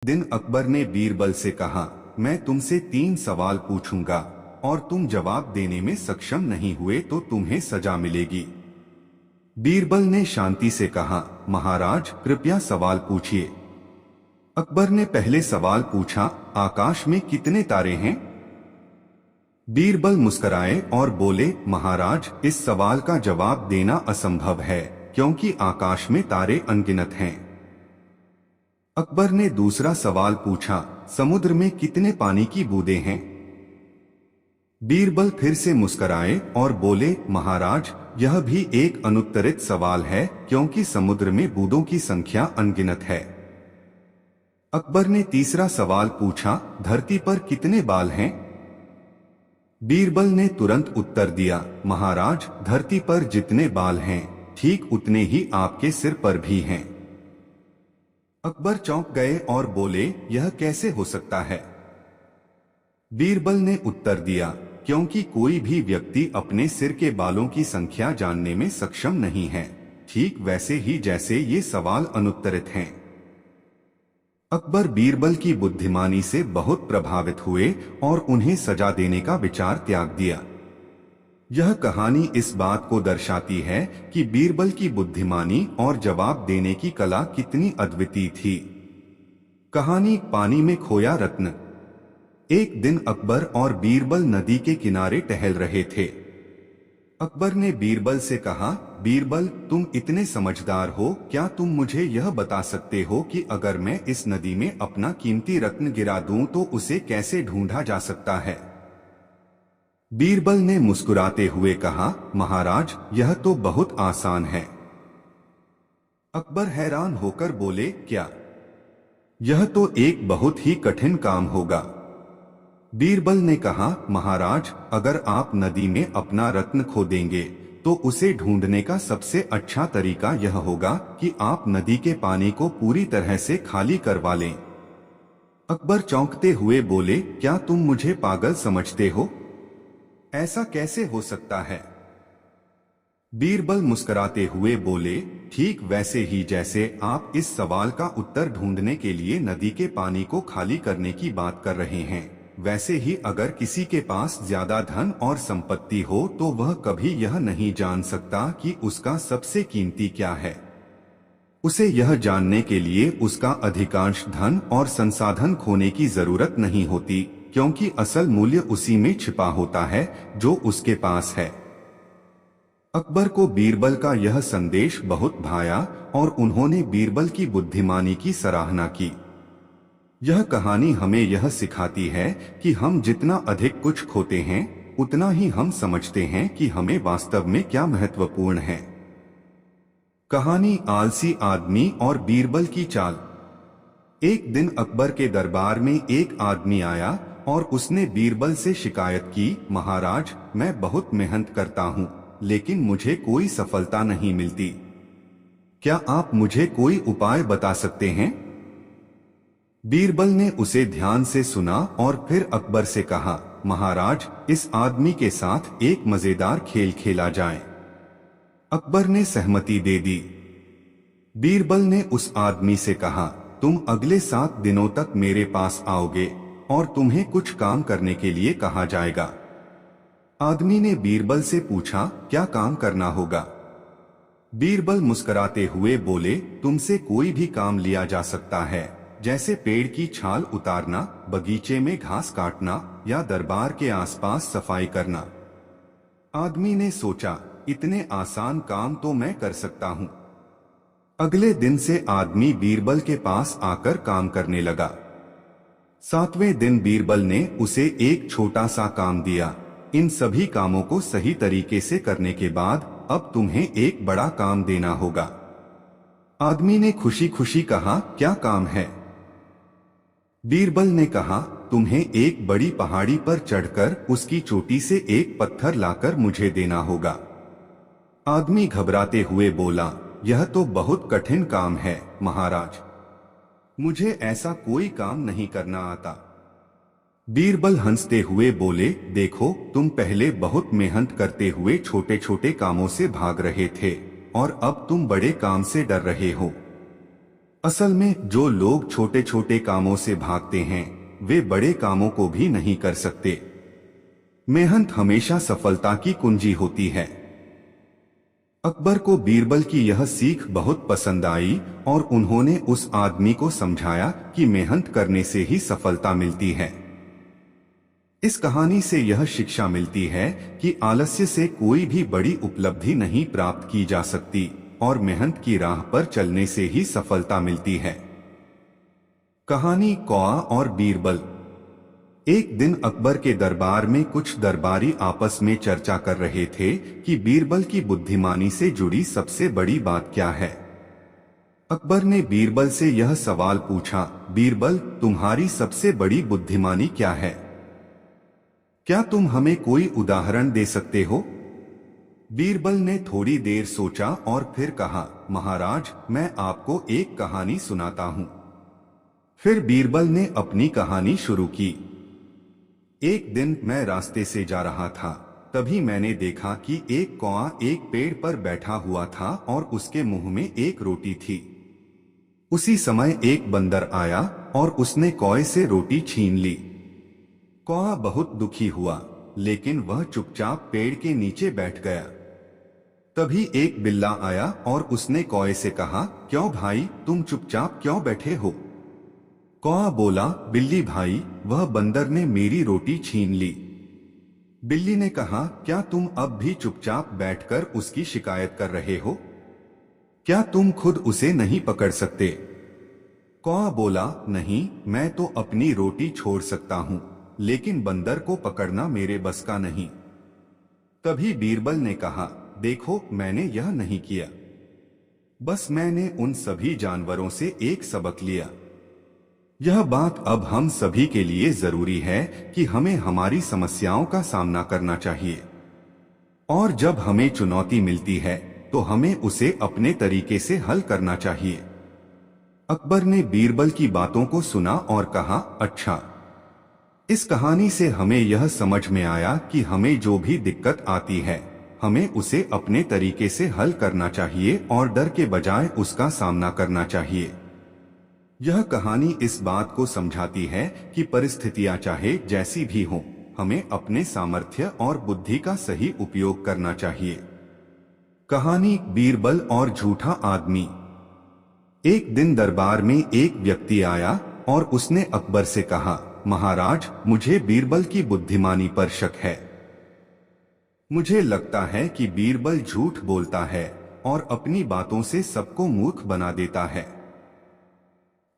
दिन अकबर ने बीरबल से कहा, मैं तुमसे 3 सवाल पूछूंगा और तुम जवाब देने में सक्षम नहीं हुए तो तुम्हें सजा मिलेगी। बीरबल ने शांति से कहा, महाराज कृपया सवाल पूछिए। अकबर ने पहले सवाल पूछा, आकाश में कितने तारे हैं? बीरबल मुस्कुराए और बोले, महाराज इस सवाल का जवाब देना असंभव है क्योंकि आकाश में तारे अनगिनत हैं। अकबर ने दूसरा सवाल पूछा, समुद्र में कितने पानी की बूंदें हैं? बीरबल फिर से मुस्कुराए और बोले, महाराज यह भी एक अनुत्तरित सवाल है क्योंकि समुद्र में बूंदों की संख्या अनगिनत है। अकबर ने तीसरा सवाल पूछा, धरती पर कितने बाल हैं? बीरबल ने तुरंत उत्तर दिया, महाराज धरती पर जितने बाल हैं ठीक उतने ही आपके सिर पर भी हैं। अकबर चौंक गए और बोले, यह कैसे हो सकता है? बीरबल ने उत्तर दिया, क्योंकि कोई भी व्यक्ति अपने सिर के बालों की संख्या जानने में सक्षम नहीं है, ठीक वैसे ही जैसे ये सवाल अनुत्तरित हैं। अकबर बीरबल की बुद्धिमानी से बहुत प्रभावित हुए और उन्हें सजा देने का विचार त्याग दिया। यह कहानी इस बात को दर्शाती है कि बीरबल की बुद्धिमानी और जवाब देने की कला कितनी अद्वितीय थी। कहानी पानी में खोया रत्न। एक दिन अकबर और बीरबल नदी के किनारे टहल रहे थे। अकबर ने बीरबल से कहा, बीरबल तुम इतने समझदार हो, क्या तुम मुझे यह बता सकते हो कि अगर मैं इस नदी में अपना कीमती रत्न गिरा दूं तो उसे कैसे ढूंढा जा सकता है? बीरबल ने मुस्कुराते हुए कहा, महाराज यह तो बहुत आसान है। अकबर हैरान होकर बोले, क्या? यह तो एक बहुत ही कठिन काम होगा। बीरबल ने कहा, महाराज अगर आप नदी में अपना रत्न खो देंगे तो उसे ढूंढने का सबसे अच्छा तरीका यह होगा कि आप नदी के पानी को पूरी तरह से खाली करवा लें। अकबर चौंकते हुए बोले, क्या तुम मुझे पागल समझते हो? ऐसा कैसे हो सकता है? बीरबल मुस्कुराते हुए बोले, ठीक वैसे ही जैसे आप इस सवाल का उत्तर ढूंढने के लिए नदी के पानी को खाली करने की बात कर रहे हैं, वैसे ही अगर किसी के पास ज्यादा धन और संपत्ति हो तो वह कभी यह नहीं जान सकता कि उसका सबसे कीमती क्या है। उसे यह जानने के लिए उसका अधिकांश धन और संसाधन खोने की जरूरत नहीं होती, क्योंकि असल मूल्य उसी में छिपा होता है जो उसके पास है। अकबर को बीरबल का यह संदेश बहुत भाया और उन्होंने बीरबल की बुद्धिमानी की सराहना की। यह कहानी हमें यह सिखाती है कि हम जितना अधिक कुछ खोते हैं उतना ही हम समझते हैं कि हमें वास्तव में क्या महत्वपूर्ण है। कहानी आलसी आदमी और बीरबल की चाल। एक दिन अकबर के दरबार में एक आदमी आया और उसने बीरबल से शिकायत की, महाराज मैं बहुत मेहनत करता हूँ लेकिन मुझे कोई सफलता नहीं मिलती। क्या आप मुझे कोई उपाय बता सकते हैं? बीरबल ने उसे ध्यान से सुना और फिर अकबर से कहा, महाराज इस आदमी के साथ एक मजेदार खेल खेला जाए। अकबर ने सहमति दे दी। बीरबल ने उस आदमी से कहा, तुम अगले 7 दिनों तक मेरे पास आओगे और तुम्हें कुछ काम करने के लिए कहा जाएगा। आदमी ने बीरबल से पूछा, क्या काम करना होगा? बीरबल मुस्कुराते हुए बोले, तुमसे कोई भी काम लिया जा सकता है, जैसे पेड़ की छाल उतारना, बगीचे में घास काटना या दरबार के आसपास सफाई करना। आदमी ने सोचा, इतने आसान काम तो मैं कर सकता हूँ। अगले दिन से आदमी बीरबल के पास आकर काम करने लगा। 7वें दिन बीरबल ने उसे एक छोटा सा काम दिया, इन सभी कामों को सही तरीके से करने के बाद अब तुम्हें एक बड़ा काम देना होगा। आदमी ने खुशी खुशी कहा, क्या काम है? बीरबल ने कहा, तुम्हें एक बड़ी पहाड़ी पर चढ़कर उसकी चोटी से एक पत्थर लाकर मुझे देना होगा। आदमी घबराते हुए बोला, यह तो बहुत कठिन काम है महाराज, मुझे ऐसा कोई काम नहीं करना आता। बीरबल हंसते हुए बोले, देखो तुम पहले बहुत मेहनत करते हुए छोटे छोटे कामों से भाग रहे थे और अब तुम बड़े काम से डर रहे हो। असल में जो लोग छोटे छोटे कामों से भागते हैं वे बड़े कामों को भी नहीं कर सकते। मेहनत हमेशा सफलता की कुंजी होती है। अकबर को बीरबल की यह सीख बहुत पसंद आई और उन्होंने उस आदमी को समझाया कि मेहनत करने से ही सफलता मिलती है। इस कहानी से यह शिक्षा मिलती है कि आलस्य से कोई भी बड़ी उपलब्धि नहीं प्राप्त की जा सकती और मेहनत की राह पर चलने से ही सफलता मिलती है। कहानी कौआ और बीरबल। एक दिन अकबर के दरबार में कुछ दरबारी आपस में चर्चा कर रहे थे कि बीरबल की बुद्धिमानी से जुड़ी सबसे बड़ी बात क्या है। अकबर ने बीरबल से यह सवाल पूछा, बीरबल, तुम्हारी सबसे बड़ी बुद्धिमानी क्या है? क्या तुम हमें कोई उदाहरण दे सकते हो? बीरबल ने थोड़ी देर सोचा और फिर कहा, महाराज, मैं आपको एक कहानी सुनाता हूं। फिर बीरबल ने अपनी कहानी शुरू की। एक दिन मैं रास्ते से जा रहा था, तभी मैंने देखा कि एक कौआ एक पेड़ पर बैठा हुआ था और उसके मुंह में एक रोटी थी। उसी समय एक बंदर आया और उसने कौए से रोटी छीन ली। कौआ बहुत दुखी हुआ, लेकिन वह चुपचाप पेड़ के नीचे बैठ गया। तभी एक बिल्ला आया और उसने कौए से कहा, क्यों भाई, तुम चुपचाप क्यों बैठे हो? कौआ बोला, बिल्ली भाई, वह बंदर ने मेरी रोटी छीन ली। बिल्ली ने कहा, क्या तुम अब भी चुपचाप बैठकर उसकी शिकायत कर रहे हो? क्या तुम खुद उसे नहीं पकड़ सकते? कौआ बोला, नहीं, मैं तो अपनी रोटी छोड़ सकता हूं, लेकिन बंदर को पकड़ना मेरे बस का नहीं। तभी बीरबल ने कहा, देखो, मैंने यह नहीं किया, बस मैंने उन सभी जानवरों से एक सबक लिया। यह बात अब हम सभी के लिए जरूरी है कि हमें हमारी समस्याओं का सामना करना चाहिए और जब हमें चुनौती मिलती है तो हमें उसे अपने तरीके से हल करना चाहिए। अकबर ने बीरबल की बातों को सुना और कहा, अच्छा। इस कहानी से हमें यह समझ में आया कि हमें जो भी दिक्कत आती है हमें उसे अपने तरीके से हल करना चाहिए और डर के बजाय उसका सामना करना चाहिए। यह कहानी इस बात को समझाती है कि परिस्थितियां चाहे जैसी भी हों, हमें अपने सामर्थ्य और बुद्धि का सही उपयोग करना चाहिए। कहानी बीरबल और झूठा आदमी। एक दिन दरबार में एक व्यक्ति आया और उसने अकबर से कहा, महाराज, मुझे बीरबल की बुद्धिमानी पर शक है। मुझे लगता है कि बीरबल झूठ बोलता है और अपनी बातों से सबको मूर्ख बना देता है।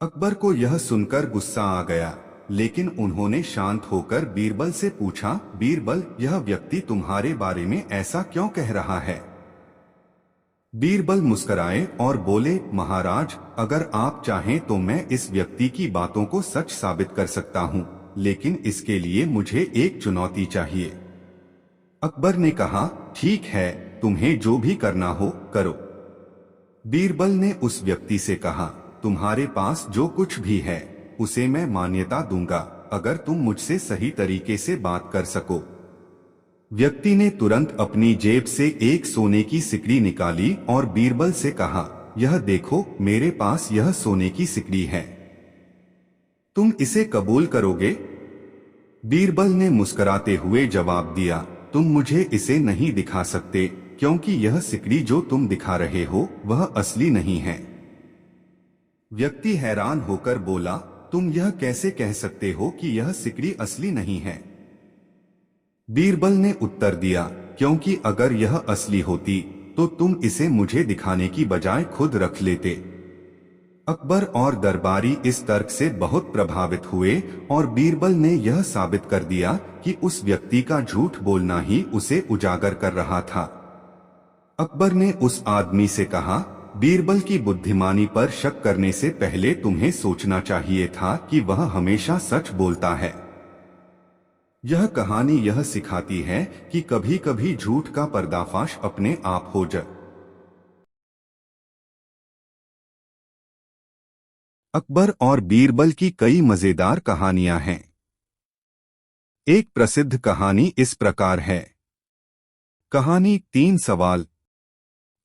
अकबर को यह सुनकर गुस्सा आ गया, लेकिन उन्होंने शांत होकर बीरबल से पूछा, बीरबल, यह व्यक्ति तुम्हारे बारे में ऐसा क्यों कह रहा है? बीरबल मुस्कुराए और बोले, महाराज, अगर आप चाहें तो मैं इस व्यक्ति की बातों को सच साबित कर सकता हूं, लेकिन इसके लिए मुझे एक चुनौती चाहिए। अकबर ने कहा, ठीक है, तुम्हें जो भी करना हो करो। बीरबल ने उस व्यक्ति से कहा, तुम्हारे पास जो कुछ भी है उसे मैं मान्यता दूंगा, अगर तुम मुझसे सही तरीके से बात कर सको। व्यक्ति ने तुरंत अपनी जेब से एक सोने की सिकड़ी निकाली और बीरबल से कहा, यह देखो, मेरे पास यह सोने की सिकड़ी है, तुम इसे कबूल करोगे? बीरबल ने मुस्कुराते हुए जवाब दिया, तुम मुझे इसे नहीं दिखा सकते, क्योंकि यह सिकड़ी जो तुम दिखा रहे हो वह असली नहीं है। व्यक्ति हैरान होकर बोला, तुम यह कैसे कह सकते हो कि यह सिकड़ी असली नहीं है? बीरबल ने उत्तर दिया, क्योंकि अगर यह असली होती तो तुम इसे मुझे दिखाने की बजाय खुद रख लेते। अकबर और दरबारी इस तर्क से बहुत प्रभावित हुए और बीरबल ने यह साबित कर दिया कि उस व्यक्ति का झूठ बोलना ही उसे उजागर कर रहा था। अकबर ने उस आदमी से कहा, बीरबल की बुद्धिमानी पर शक करने से पहले तुम्हें सोचना चाहिए था कि वह हमेशा सच बोलता है। यह कहानी यह सिखाती है कि कभी कभी झूठ का पर्दाफाश अपने आप हो जाए। अकबर और बीरबल की कई मजेदार कहानियां हैं। एक प्रसिद्ध कहानी इस प्रकार है। कहानी 3 सवाल।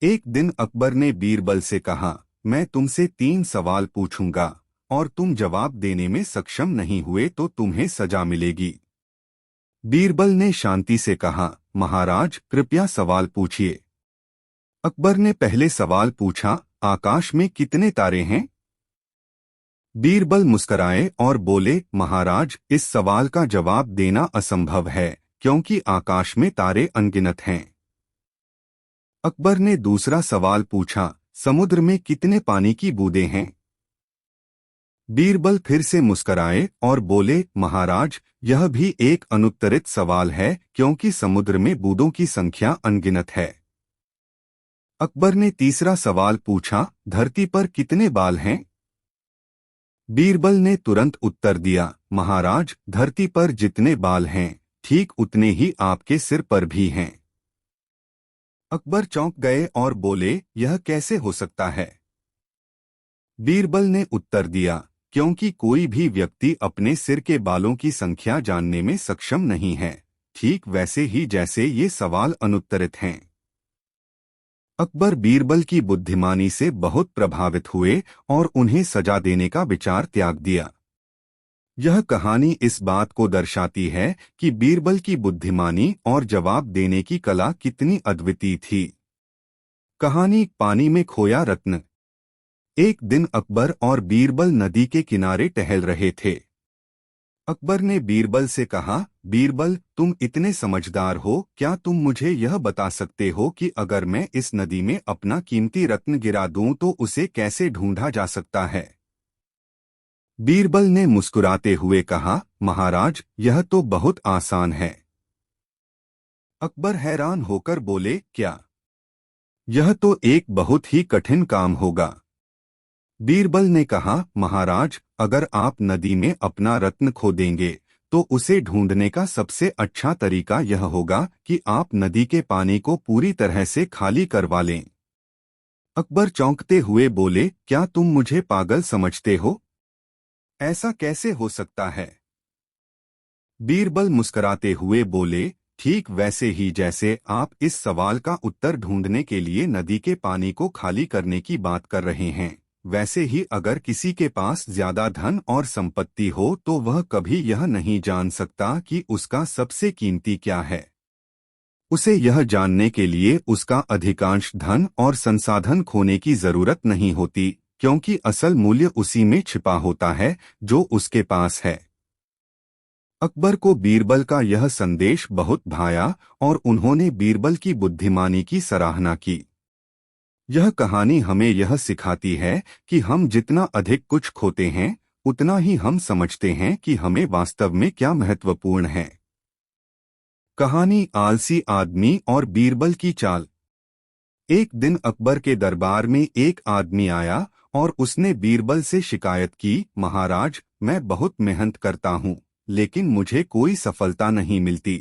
एक दिन अकबर ने बीरबल से कहा, मैं तुमसे 3 सवाल पूछूंगा और तुम जवाब देने में सक्षम नहीं हुए तो तुम्हें सजा मिलेगी। बीरबल ने शांति से कहा, महाराज कृपया सवाल पूछिए। अकबर ने पहले सवाल पूछा, आकाश में कितने तारे हैं? बीरबल मुस्कराए और बोले, महाराज इस सवाल का जवाब देना असंभव है क्योंकि आकाश में तारे अनगिनत हैं। अकबर ने दूसरा सवाल पूछा, समुद्र में कितने पानी की बूंदें हैं? बीरबल फिर से मुस्कराए और बोले, महाराज यह भी एक अनुत्तरित सवाल है क्योंकि समुद्र में बूंदों की संख्या अनगिनत है। अकबर ने तीसरा सवाल पूछा, धरती पर कितने बाल हैं? बीरबल ने तुरंत उत्तर दिया, महाराज धरती पर जितने बाल हैं ठीक उतने ही आपके सिर पर भी हैं। अकबर चौंक गए और बोले, यह कैसे हो सकता है? बीरबल ने उत्तर दिया, क्योंकि कोई भी व्यक्ति अपने सिर के बालों की संख्या जानने में सक्षम नहीं है, ठीक वैसे ही जैसे ये सवाल अनुत्तरित हैं। अकबर बीरबल की बुद्धिमानी से बहुत प्रभावित हुए और उन्हें सजा देने का विचार त्याग दिया। यह कहानी इस बात को दर्शाती है कि बीरबल की बुद्धिमानी और जवाब देने की कला कितनी अद्वितीय थी। कहानी पानी में खोया रत्न। एक दिन अकबर और बीरबल नदी के किनारे टहल रहे थे। अकबर ने बीरबल से कहा, बीरबल तुम इतने समझदार हो, क्या तुम मुझे यह बता सकते हो कि अगर मैं इस नदी में अपना कीमती रत्न गिरा दूं तो उसे कैसे ढूंढा जा सकता है? बीरबल ने मुस्कुराते हुए कहा, महाराज यह तो बहुत आसान है। अकबर हैरान होकर बोले, क्या? यह तो एक बहुत ही कठिन काम होगा। बीरबल ने कहा, महाराज अगर आप नदी में अपना रत्न खो देंगे तो उसे ढूंढने का सबसे अच्छा तरीका यह होगा कि आप नदी के पानी को पूरी तरह से खाली करवा लें। अकबर चौंकते हुए बोले, क्या तुम मुझे पागल समझते हो? ऐसा कैसे हो सकता है? बीरबल मुस्कराते हुए बोले, ठीक वैसे ही जैसे आप इस सवाल का उत्तर ढूंढने के लिए नदी के पानी को खाली करने की बात कर रहे हैं, वैसे ही अगर किसी के पास ज्यादा धन और संपत्ति हो तो वह कभी यह नहीं जान सकता कि उसका सबसे कीमती क्या है। उसे यह जानने के लिए उसका अधिकांश धन और संसाधन खोने की जरूरत नहीं होती, क्योंकि असल मूल्य उसी में छिपा होता है जो उसके पास है। अकबर को बीरबल का यह संदेश बहुत भाया और उन्होंने बीरबल की बुद्धिमानी की सराहना की। यह कहानी हमें यह सिखाती है कि हम जितना अधिक कुछ खोते हैं उतना ही हम समझते हैं कि हमें वास्तव में क्या महत्वपूर्ण है। कहानी आलसी आदमी और बीरबल की चाल। एक दिन अकबर के दरबार में एक आदमी आया और उसने बीरबल से शिकायत की, महाराज मैं बहुत मेहनत करता हूँ लेकिन मुझे कोई सफलता नहीं मिलती।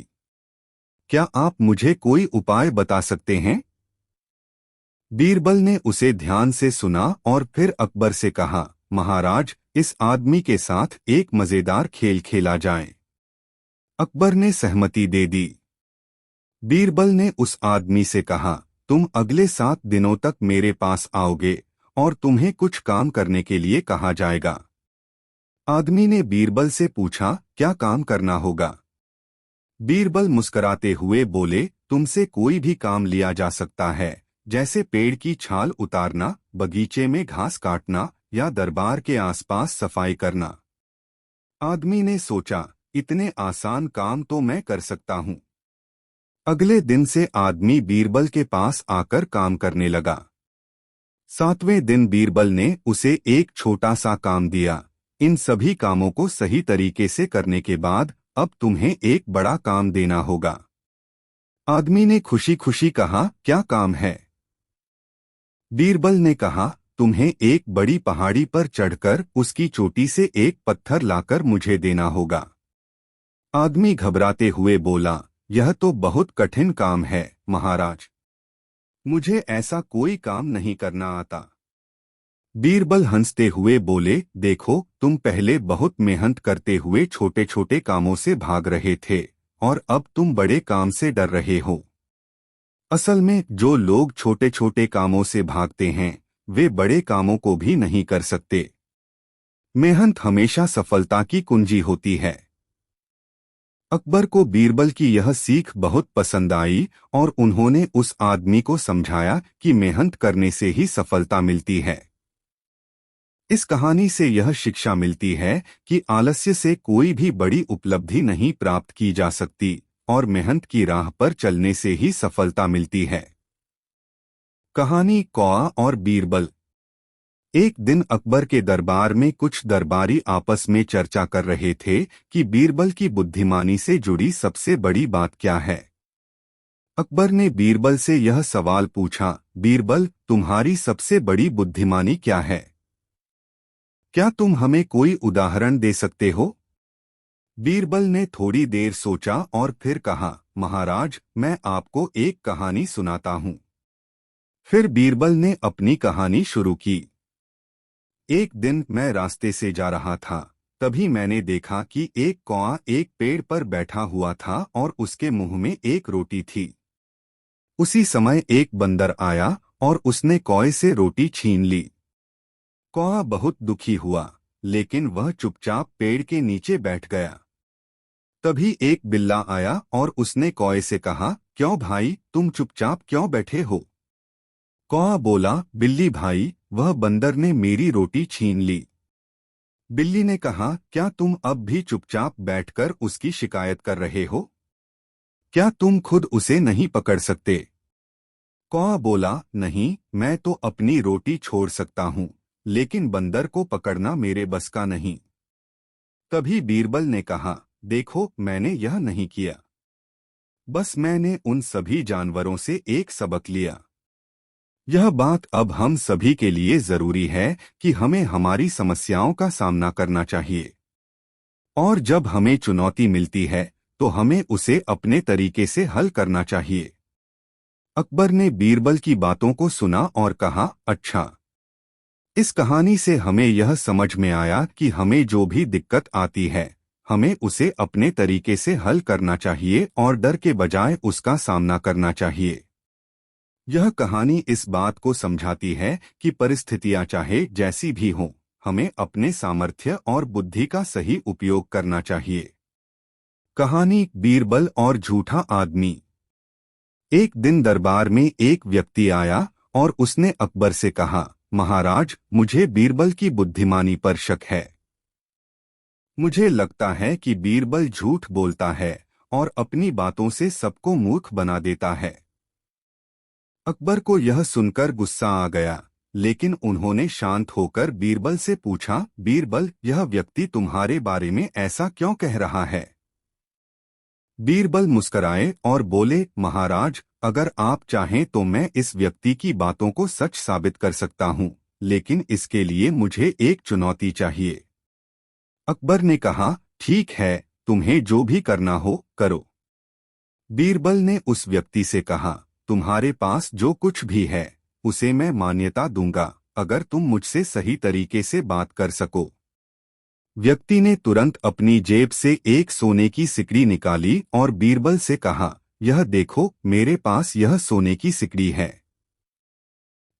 क्या आप मुझे कोई उपाय बता सकते हैं? बीरबल ने उसे ध्यान से सुना और फिर अकबर से कहा, महाराज इस आदमी के साथ एक मजेदार खेल खेला जाए। अकबर ने सहमति दे दी। बीरबल ने उस आदमी से कहा, तुम अगले 7 दिनों तक मेरे पास आओगे और तुम्हें कुछ काम करने के लिए कहा जाएगा। आदमी ने बीरबल से पूछा, क्या काम करना होगा? बीरबल मुस्कराते हुए बोले, तुमसे कोई भी काम लिया जा सकता है, जैसे पेड़ की छाल उतारना, बगीचे में घास काटना या दरबार के आसपास सफाई करना। आदमी ने सोचा, इतने आसान काम तो मैं कर सकता हूँ। अगले दिन से आदमी बीरबल के पास आकर काम करने लगा। 7वें दिन बीरबल ने उसे एक छोटा सा काम दिया, इन सभी कामों को सही तरीके से करने के बाद अब तुम्हें एक बड़ा काम देना होगा। आदमी ने खुशी खुशी कहा, क्या काम है? बीरबल ने कहा, तुम्हें एक बड़ी पहाड़ी पर चढ़कर उसकी चोटी से एक पत्थर लाकर मुझे देना होगा। आदमी घबराते हुए बोला, यह तो बहुत कठिन काम है महाराज, मुझे ऐसा कोई काम नहीं करना आता। बीरबल हंसते हुए बोले, देखो तुम पहले बहुत मेहनत करते हुए छोटे छोटे कामों से भाग रहे थे और अब तुम बड़े काम से डर रहे हो। असल में जो लोग छोटे छोटे कामों से भागते हैं वे बड़े कामों को भी नहीं कर सकते। मेहनत हमेशा सफलता की कुंजी होती है। अकबर को बीरबल की यह सीख बहुत पसंद आई और उन्होंने उस आदमी को समझाया कि मेहनत करने से ही सफलता मिलती है। इस कहानी से यह शिक्षा मिलती है कि आलस्य से कोई भी बड़ी उपलब्धि नहीं प्राप्त की जा सकती और मेहनत की राह पर चलने से ही सफलता मिलती है। कहानी कौआ और बीरबल। एक दिन अकबर के दरबार में कुछ दरबारी आपस में चर्चा कर रहे थे कि बीरबल की बुद्धिमानी से जुड़ी सबसे बड़ी बात क्या है। अकबर ने बीरबल से यह सवाल पूछा, बीरबल, तुम्हारी सबसे बड़ी बुद्धिमानी क्या है? क्या तुम हमें कोई उदाहरण दे सकते हो? बीरबल ने थोड़ी देर सोचा और फिर कहा, महाराज, मैं आपको एक कहानी सुनाता हूँ। फिर बीरबल ने अपनी कहानी शुरू की। एक दिन मैं रास्ते से जा रहा था, तभी मैंने देखा कि एक कौआ एक पेड़ पर बैठा हुआ था और उसके मुंह में एक रोटी थी। उसी समय एक बंदर आया और उसने कौए से रोटी छीन ली। कौआ बहुत दुखी हुआ, लेकिन वह चुपचाप पेड़ के नीचे बैठ गया। तभी एक बिल्ला आया और उसने कौए से कहा, क्यों भाई, तुम चुपचाप क्यों बैठे हो? कौआ बोला, बिल्ली भाई, वह बंदर ने मेरी रोटी छीन ली। बिल्ली ने कहा, क्या तुम अब भी चुपचाप बैठकर उसकी शिकायत कर रहे हो? क्या तुम खुद उसे नहीं पकड़ सकते? कौआ बोला, नहीं, मैं तो अपनी रोटी छोड़ सकता हूँ, लेकिन बंदर को पकड़ना मेरे बस का नहीं। तभी बीरबल ने कहा, देखो, मैंने यह नहीं किया। बस मैंने उन सभी जानवरों से एक सबक लिया। यह बात अब हम सभी के लिए जरूरी है कि हमें हमारी समस्याओं का सामना करना चाहिए। और जब हमें चुनौती मिलती है तो हमें उसे अपने तरीके से हल करना चाहिए। अकबर ने बीरबल की बातों को सुना और कहा, अच्छा। इस कहानी से हमें यह समझ में आया कि हमें जो भी दिक्कत आती है, हमें उसे अपने तरीके से हल करना चाहिए और डर के बजाय उसका सामना करना चाहिए। यह कहानी इस बात को समझाती है कि परिस्थितियां चाहे जैसी भी हों, हमें अपने सामर्थ्य और बुद्धि का सही उपयोग करना चाहिए। कहानी बीरबल और झूठा आदमी। एक दिन दरबार में एक व्यक्ति आया और उसने अकबर से कहा, महाराज, मुझे बीरबल की बुद्धिमानी पर शक है। मुझे लगता है कि बीरबल झूठ बोलता है और अपनी बातों से सबको मूर्ख बना देता है। अकबर को यह सुनकर गुस्सा आ गया, लेकिन उन्होंने शांत होकर बीरबल से पूछा, बीरबल, यह व्यक्ति तुम्हारे बारे में ऐसा क्यों कह रहा है? बीरबल मुस्कराए और बोले, महाराज, अगर आप चाहें तो मैं इस व्यक्ति की बातों को सच साबित कर सकता हूँ, लेकिन इसके लिए मुझे एक चुनौती चाहिए। अकबर ने कहा, ठीक है, तुम्हें जो भी करना हो करो। बीरबल ने उस व्यक्ति से कहा, तुम्हारे पास जो कुछ भी है उसे मैं मान्यता दूंगा, अगर तुम मुझसे सही तरीके से बात कर सको। व्यक्ति ने तुरंत अपनी जेब से एक सोने की सिकड़ी निकाली और बीरबल से कहा, यह देखो, मेरे पास यह सोने की सिकड़ी है।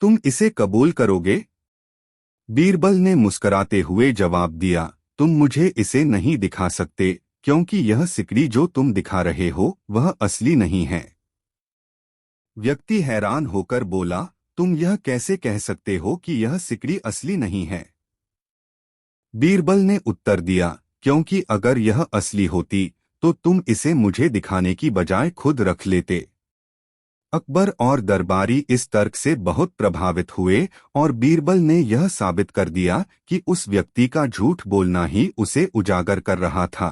तुम इसे कबूल करोगे? बीरबल ने मुस्कराते हुए जवाब दिया, तुम मुझे इसे नहीं दिखा सकते, क्योंकि यह सिकड़ी जो तुम दिखा रहे हो वह असली नहीं है। व्यक्ति हैरान होकर बोला, तुम यह कैसे कह सकते हो कि यह सिकड़ी असली नहीं है? बीरबल ने उत्तर दिया, क्योंकि अगर यह असली होती तो तुम इसे मुझे दिखाने की बजाय खुद रख लेते। अकबर और दरबारी इस तर्क से बहुत प्रभावित हुए और बीरबल ने यह साबित कर दिया कि उस व्यक्ति का झूठ बोलना ही उसे उजागर कर रहा था।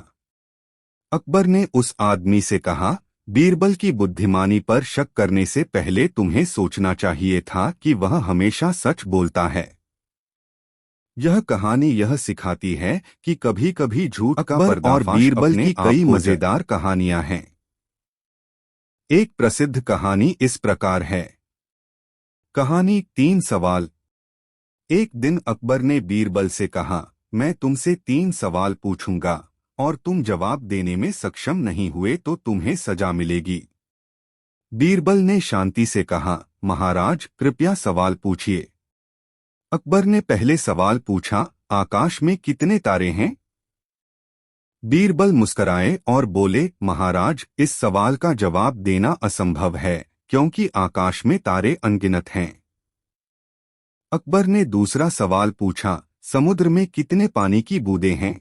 अकबर ने उस आदमी से कहा, बीरबल की बुद्धिमानी पर शक करने से पहले तुम्हें सोचना चाहिए था कि वह हमेशा सच बोलता है। यह कहानी यह सिखाती है कि कभी-कभी झूठ का पर्दाफाश और बीरबल की कई मजेदार कहानियां हैं। एक प्रसिद्ध कहानी इस प्रकार है। कहानी 3 सवाल। एक दिन अकबर ने बीरबल से कहा, मैं तुमसे 3 सवाल पूछूंगा और तुम जवाब देने में सक्षम नहीं हुए तो तुम्हें सजा मिलेगी। बीरबल ने शांति से कहा, महाराज, कृपया सवाल पूछिए। अकबर ने पहले सवाल पूछा, आकाश में कितने तारे हैं? बीरबल मुस्कराए और बोले, महाराज, इस सवाल का जवाब देना असंभव है, क्योंकि आकाश में तारे अनगिनत हैं। अकबर ने दूसरा सवाल पूछा, समुद्र में कितने पानी की बूंदें हैं?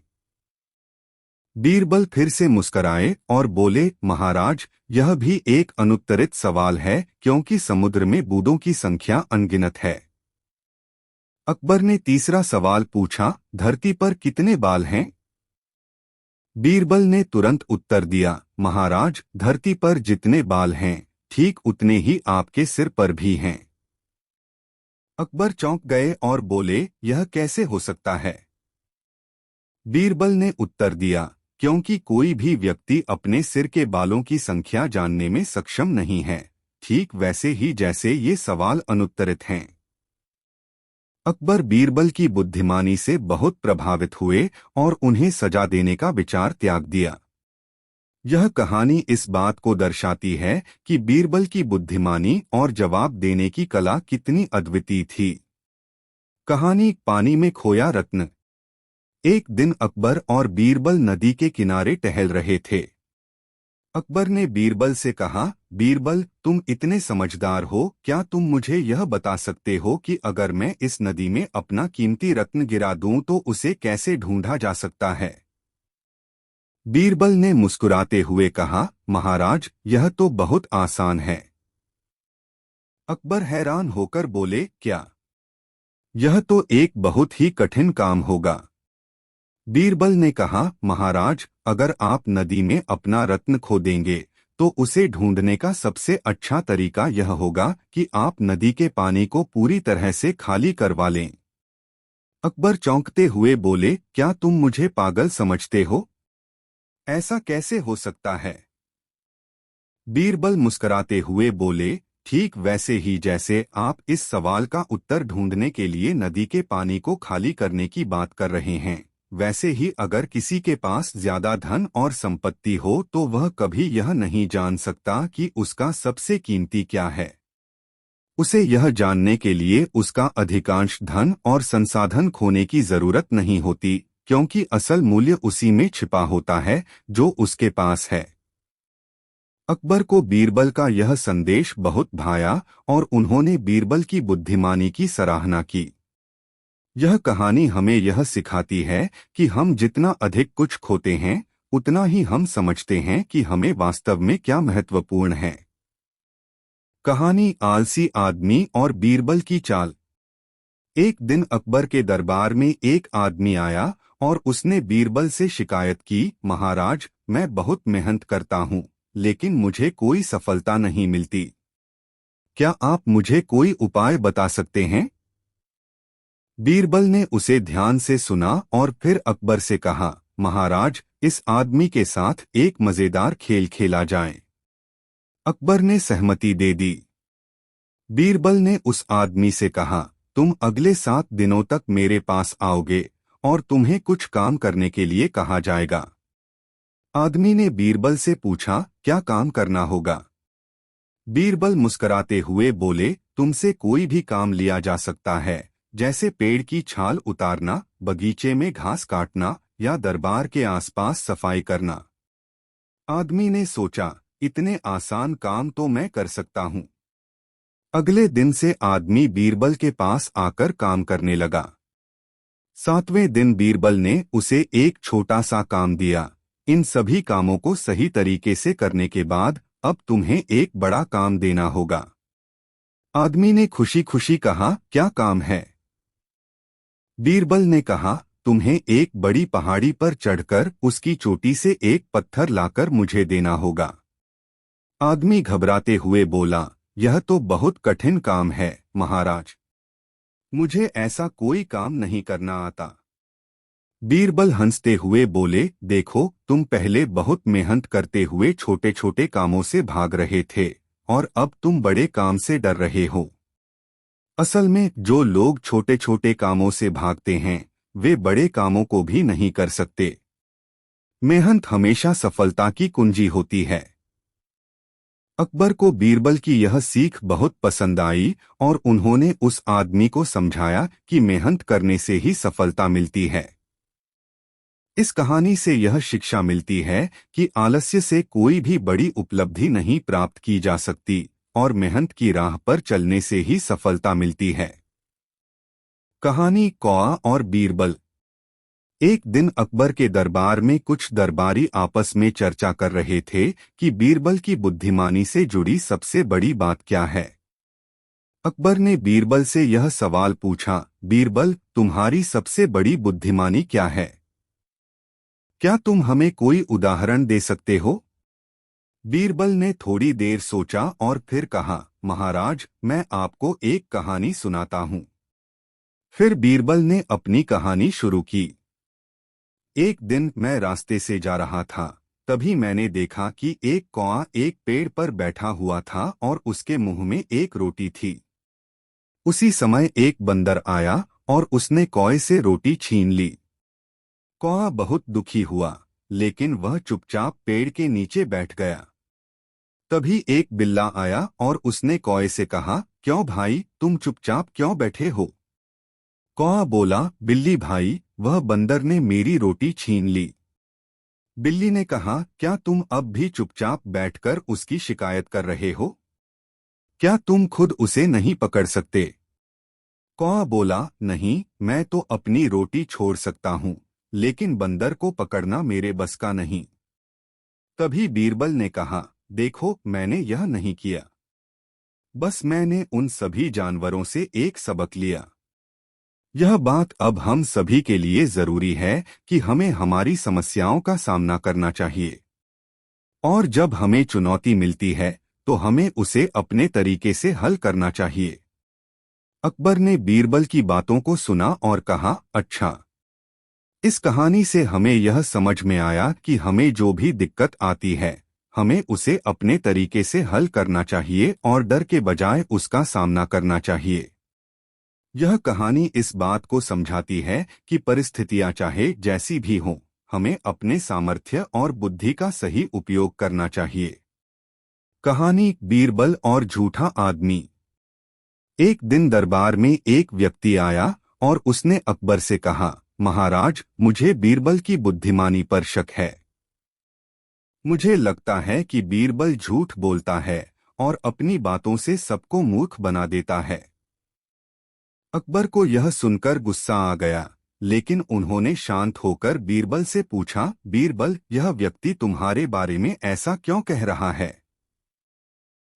बीरबल फिर से मुस्कराए और बोले, महाराज, यह भी एक अनुत्तरित सवाल है, क्योंकि समुद्र में बूंदों की संख्या अनगिनत है। अकबर ने तीसरा सवाल पूछा, धरती पर कितने बाल हैं? बीरबल ने तुरंत उत्तर दिया, महाराज, धरती पर जितने बाल हैं, ठीक उतने ही आपके सिर पर भी हैं। अकबर चौंक गए और बोले, यह कैसे हो सकता है? बीरबल ने उत्तर दिया, क्योंकि कोई भी व्यक्ति अपने सिर के बालों की संख्या जानने में सक्षम नहीं है, ठीक वैसे ही जैसे ये सवाल अनुत्तरित हैं। अकबर बीरबल की बुद्धिमानी से बहुत प्रभावित हुए और उन्हें सजा देने का विचार त्याग दिया। यह कहानी इस बात को दर्शाती है कि बीरबल की बुद्धिमानी और जवाब देने की कला कितनी अद्वितीय थी। कहानी पानी में खोया रत्न। एक दिन अकबर और बीरबल नदी के किनारे टहल रहे थे। अकबर ने बीरबल से कहा, बीरबल, तुम इतने समझदार हो, क्या तुम मुझे यह बता सकते हो कि अगर मैं इस नदी में अपना कीमती रत्न गिरा दूं तो उसे कैसे ढूंढा जा सकता है? बीरबल ने मुस्कुराते हुए कहा, महाराज, यह तो बहुत आसान है। अकबर हैरान होकर बोले, क्या? यह तो एक बहुत ही कठिन काम होगा। बीरबल ने कहा, महाराज, अगर आप नदी में अपना रत्न खो देंगे तो उसे ढूंढने का सबसे अच्छा तरीका यह होगा कि आप नदी के पानी को पूरी तरह से खाली करवा लें। अकबर चौंकते हुए बोले, क्या तुम मुझे पागल समझते हो? ऐसा कैसे हो सकता है? बीरबल मुस्कराते हुए बोले, ठीक वैसे ही जैसे आप इस सवाल का उत्तर ढूंढने के लिए नदी के पानी को खाली करने की बात कर रहे हैं, वैसे ही अगर किसी के पास ज्यादा धन और संपत्ति हो तो वह कभी यह नहीं जान सकता कि उसका सबसे कीमती क्या है। उसे यह जानने के लिए उसका अधिकांश धन और संसाधन खोने की जरूरत नहीं होती, क्योंकि असल मूल्य उसी में छिपा होता है जो उसके पास है। अकबर को बीरबल का यह संदेश बहुत भाया और उन्होंने बीरबल की बुद्धिमानी की सराहना की। यह कहानी हमें यह सिखाती है कि हम जितना अधिक कुछ खोते हैं, उतना ही हम समझते हैं कि हमें वास्तव में क्या महत्वपूर्ण है। कहानी आलसी आदमी और बीरबल की चाल। एक दिन अकबर के दरबार में एक आदमी आया और उसने बीरबल से शिकायत की, महाराज, मैं बहुत मेहनत करता हूँ, लेकिन मुझे कोई सफलता नहीं मिलती। क्या आप मुझे कोई उपाय बता सकते हैं? बीरबल ने उसे ध्यान से सुना और फिर अकबर से कहा, महाराज, इस आदमी के साथ एक मजेदार खेल खेला जाए। अकबर ने सहमति दे दी। बीरबल ने उस आदमी से कहा, तुम अगले 7 दिनों तक मेरे पास आओगे और तुम्हें कुछ काम करने के लिए कहा जाएगा। आदमी ने बीरबल से पूछा, क्या काम करना होगा? बीरबल मुस्कराते हुए बोले, तुमसे कोई भी काम लिया जा सकता है, जैसे पेड़ की छाल उतारना, बगीचे में घास काटना या दरबार के आसपास सफाई करना। आदमी ने सोचा, इतने आसान काम तो मैं कर सकता हूँ। अगले दिन से आदमी बीरबल के पास आकर काम करने लगा। 7वें दिन बीरबल ने उसे एक छोटा सा काम दिया, इन सभी कामों को सही तरीके से करने के बाद अब तुम्हें एक बड़ा काम देना होगा। आदमी ने खुशी खुशी कहा, क्या काम है? बीरबल ने कहा, तुम्हें एक बड़ी पहाड़ी पर चढ़कर उसकी चोटी से एक पत्थर लाकर मुझे देना होगा। आदमी घबराते हुए बोला, यह तो बहुत कठिन काम है, महाराज। मुझे ऐसा कोई काम नहीं करना आता। बीरबल हंसते हुए बोले, देखो, तुम पहले बहुत मेहनत करते हुए छोटे छोटे कामों से भाग रहे थे और अब तुम बड़े काम से डर रहे हो। असल में जो लोग छोटे छोटे कामों से भागते हैं, वे बड़े कामों को भी नहीं कर सकते। मेहनत हमेशा सफलता की कुंजी होती है। अकबर को बीरबल की यह सीख बहुत पसंद आई और उन्होंने उस आदमी को समझाया कि मेहनत करने से ही सफलता मिलती है। इस कहानी से यह शिक्षा मिलती है कि आलस्य से कोई भी बड़ी उपलब्धि नहीं प्राप्त की जा सकती और मेहनत की राह पर चलने से ही सफलता मिलती है। कहानी कौआ और बीरबल। एक दिन अकबर के दरबार में कुछ दरबारी आपस में चर्चा कर रहे थे कि बीरबल की बुद्धिमानी से जुड़ी सबसे बड़ी बात क्या है। अकबर ने बीरबल से यह सवाल पूछा, बीरबल, तुम्हारी सबसे बड़ी बुद्धिमानी क्या है? क्या तुम हमें कोई उदाहरण दे सकते हो? बीरबल ने थोड़ी देर सोचा और फिर कहा, महाराज, मैं आपको एक कहानी सुनाता हूँ। फिर बीरबल ने अपनी कहानी शुरू की। एक दिन मैं रास्ते से जा रहा था, तभी मैंने देखा कि एक कौआ एक पेड़ पर बैठा हुआ था और उसके मुंह में एक रोटी थी। उसी समय एक बंदर आया और उसने कौए से रोटी छीन ली। कौआ बहुत दुखी हुआ, लेकिन वह चुपचाप पेड़ के नीचे बैठ गया। तभी एक बिल्ला आया और उसने कौए से कहा, क्यों भाई, तुम चुपचाप क्यों बैठे हो? कौआ बोला, बिल्ली भाई, वह बंदर ने मेरी रोटी छीन ली। बिल्ली ने कहा, क्या तुम अब भी चुपचाप बैठकर उसकी शिकायत कर रहे हो? क्या तुम खुद उसे नहीं पकड़ सकते? कौआ बोला, नहीं, मैं तो अपनी रोटी छोड़ सकता हूँ, लेकिन बंदर को पकड़ना मेरे बस का नहीं। तभी बीरबल ने कहा, देखो, मैंने यह नहीं किया। बस मैंने उन सभी जानवरों से एक सबक लिया। यह बात अब हम सभी के लिए जरूरी है कि हमें हमारी समस्याओं का सामना करना चाहिए। और जब हमें चुनौती मिलती है तो हमें उसे अपने तरीके से हल करना चाहिए। अकबर ने बीरबल की बातों को सुना और कहा, अच्छा। इस कहानी से हमें यह समझ में आया कि हमें जो भी दिक्कत आती है, हमें उसे अपने तरीके से हल करना चाहिए और डर के बजाय उसका सामना करना चाहिए। यह कहानी इस बात को समझाती है कि परिस्थितियां चाहे जैसी भी हों, हमें अपने सामर्थ्य और बुद्धि का सही उपयोग करना चाहिए। कहानी बीरबल और झूठा आदमी। एक दिन दरबार में एक व्यक्ति आया और उसने अकबर से कहा, महाराज, मुझे बीरबल की बुद्धिमानी पर शक है। मुझे लगता है कि बीरबल झूठ बोलता है और अपनी बातों से सबको मूर्ख बना देता है। अकबर को यह सुनकर गुस्सा आ गया, लेकिन उन्होंने शांत होकर बीरबल से पूछा, बीरबल, यह व्यक्ति तुम्हारे बारे में ऐसा क्यों कह रहा है?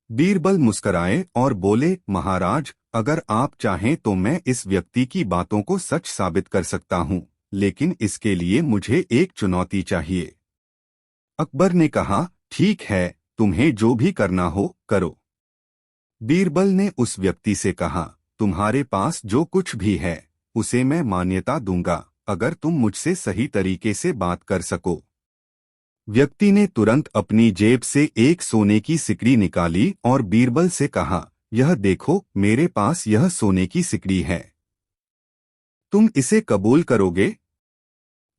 बीरबल मुस्कराए और बोले, महाराज, अगर आप चाहें तो मैं इस व्यक्ति की बातों को सच साबित कर सकता हूँ, लेकिन इसके लिए मुझे एक चुनौती चाहिए। अकबर ने कहा, ठीक है, तुम्हें जो भी करना हो करो। बीरबल ने उस व्यक्ति से कहा, तुम्हारे पास जो कुछ भी है उसे मैं मान्यता दूंगा, अगर तुम मुझसे सही तरीके से बात कर सको। व्यक्ति ने तुरंत अपनी जेब से एक सोने की सिकड़ी निकाली और बीरबल से कहा, यह देखो, मेरे पास यह सोने की सिकड़ी है। तुम इसे कबूल करोगे?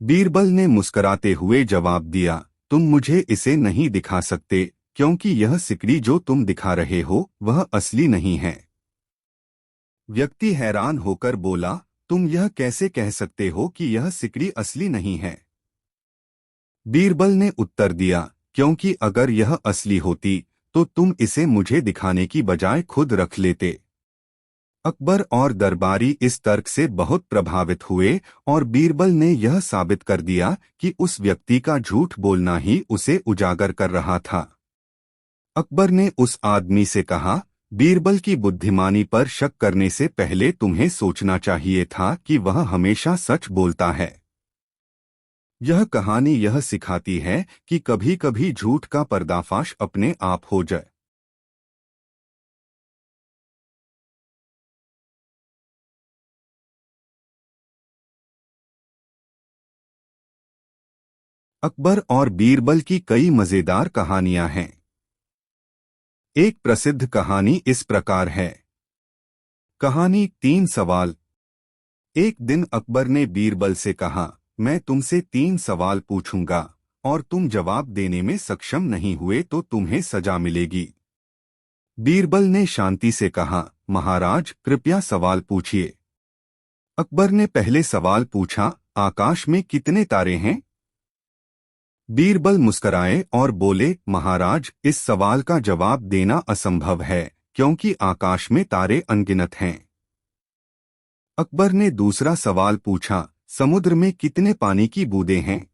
बीरबल ने मुस्कराते हुए जवाब दिया, तुम मुझे इसे नहीं दिखा सकते, क्योंकि यह सिकड़ी जो तुम दिखा रहे हो वह असली नहीं है। व्यक्ति हैरान होकर बोला, तुम यह कैसे कह सकते हो कि यह सिकड़ी असली नहीं है? बीरबल ने उत्तर दिया, क्योंकि अगर यह असली होती तो तुम इसे मुझे दिखाने की बजाय खुद रख लेते। अकबर और दरबारी इस तर्क से बहुत प्रभावित हुए और बीरबल ने यह साबित कर दिया कि उस व्यक्ति का झूठ बोलना ही उसे उजागर कर रहा था। अकबर ने उस आदमी से कहा, बीरबल की बुद्धिमानी पर शक करने से पहले तुम्हें सोचना चाहिए था कि वह हमेशा सच बोलता है। यह कहानी यह सिखाती है कि कभी-कभी झूठ का पर्दाफाश अपने आप हो जाए। अकबर और बीरबल की कई मजेदार कहानियां हैं। एक प्रसिद्ध कहानी इस प्रकार है। कहानी 3 सवाल। एक दिन अकबर ने बीरबल से कहा, मैं तुमसे 3 सवाल पूछूंगा और तुम जवाब देने में सक्षम नहीं हुए तो तुम्हें सजा मिलेगी। बीरबल ने शांति से कहा, महाराज कृपया सवाल पूछिए। अकबर ने पहले सवाल पूछा, आकाश में कितने तारे हैं? बीरबल मुस्कराए और बोले, महाराज इस सवाल का जवाब देना असंभव है, क्योंकि आकाश में तारे अनगिनत हैं। अकबर ने दूसरा सवाल पूछा, समुद्र में कितने पानी की बूंदें हैं?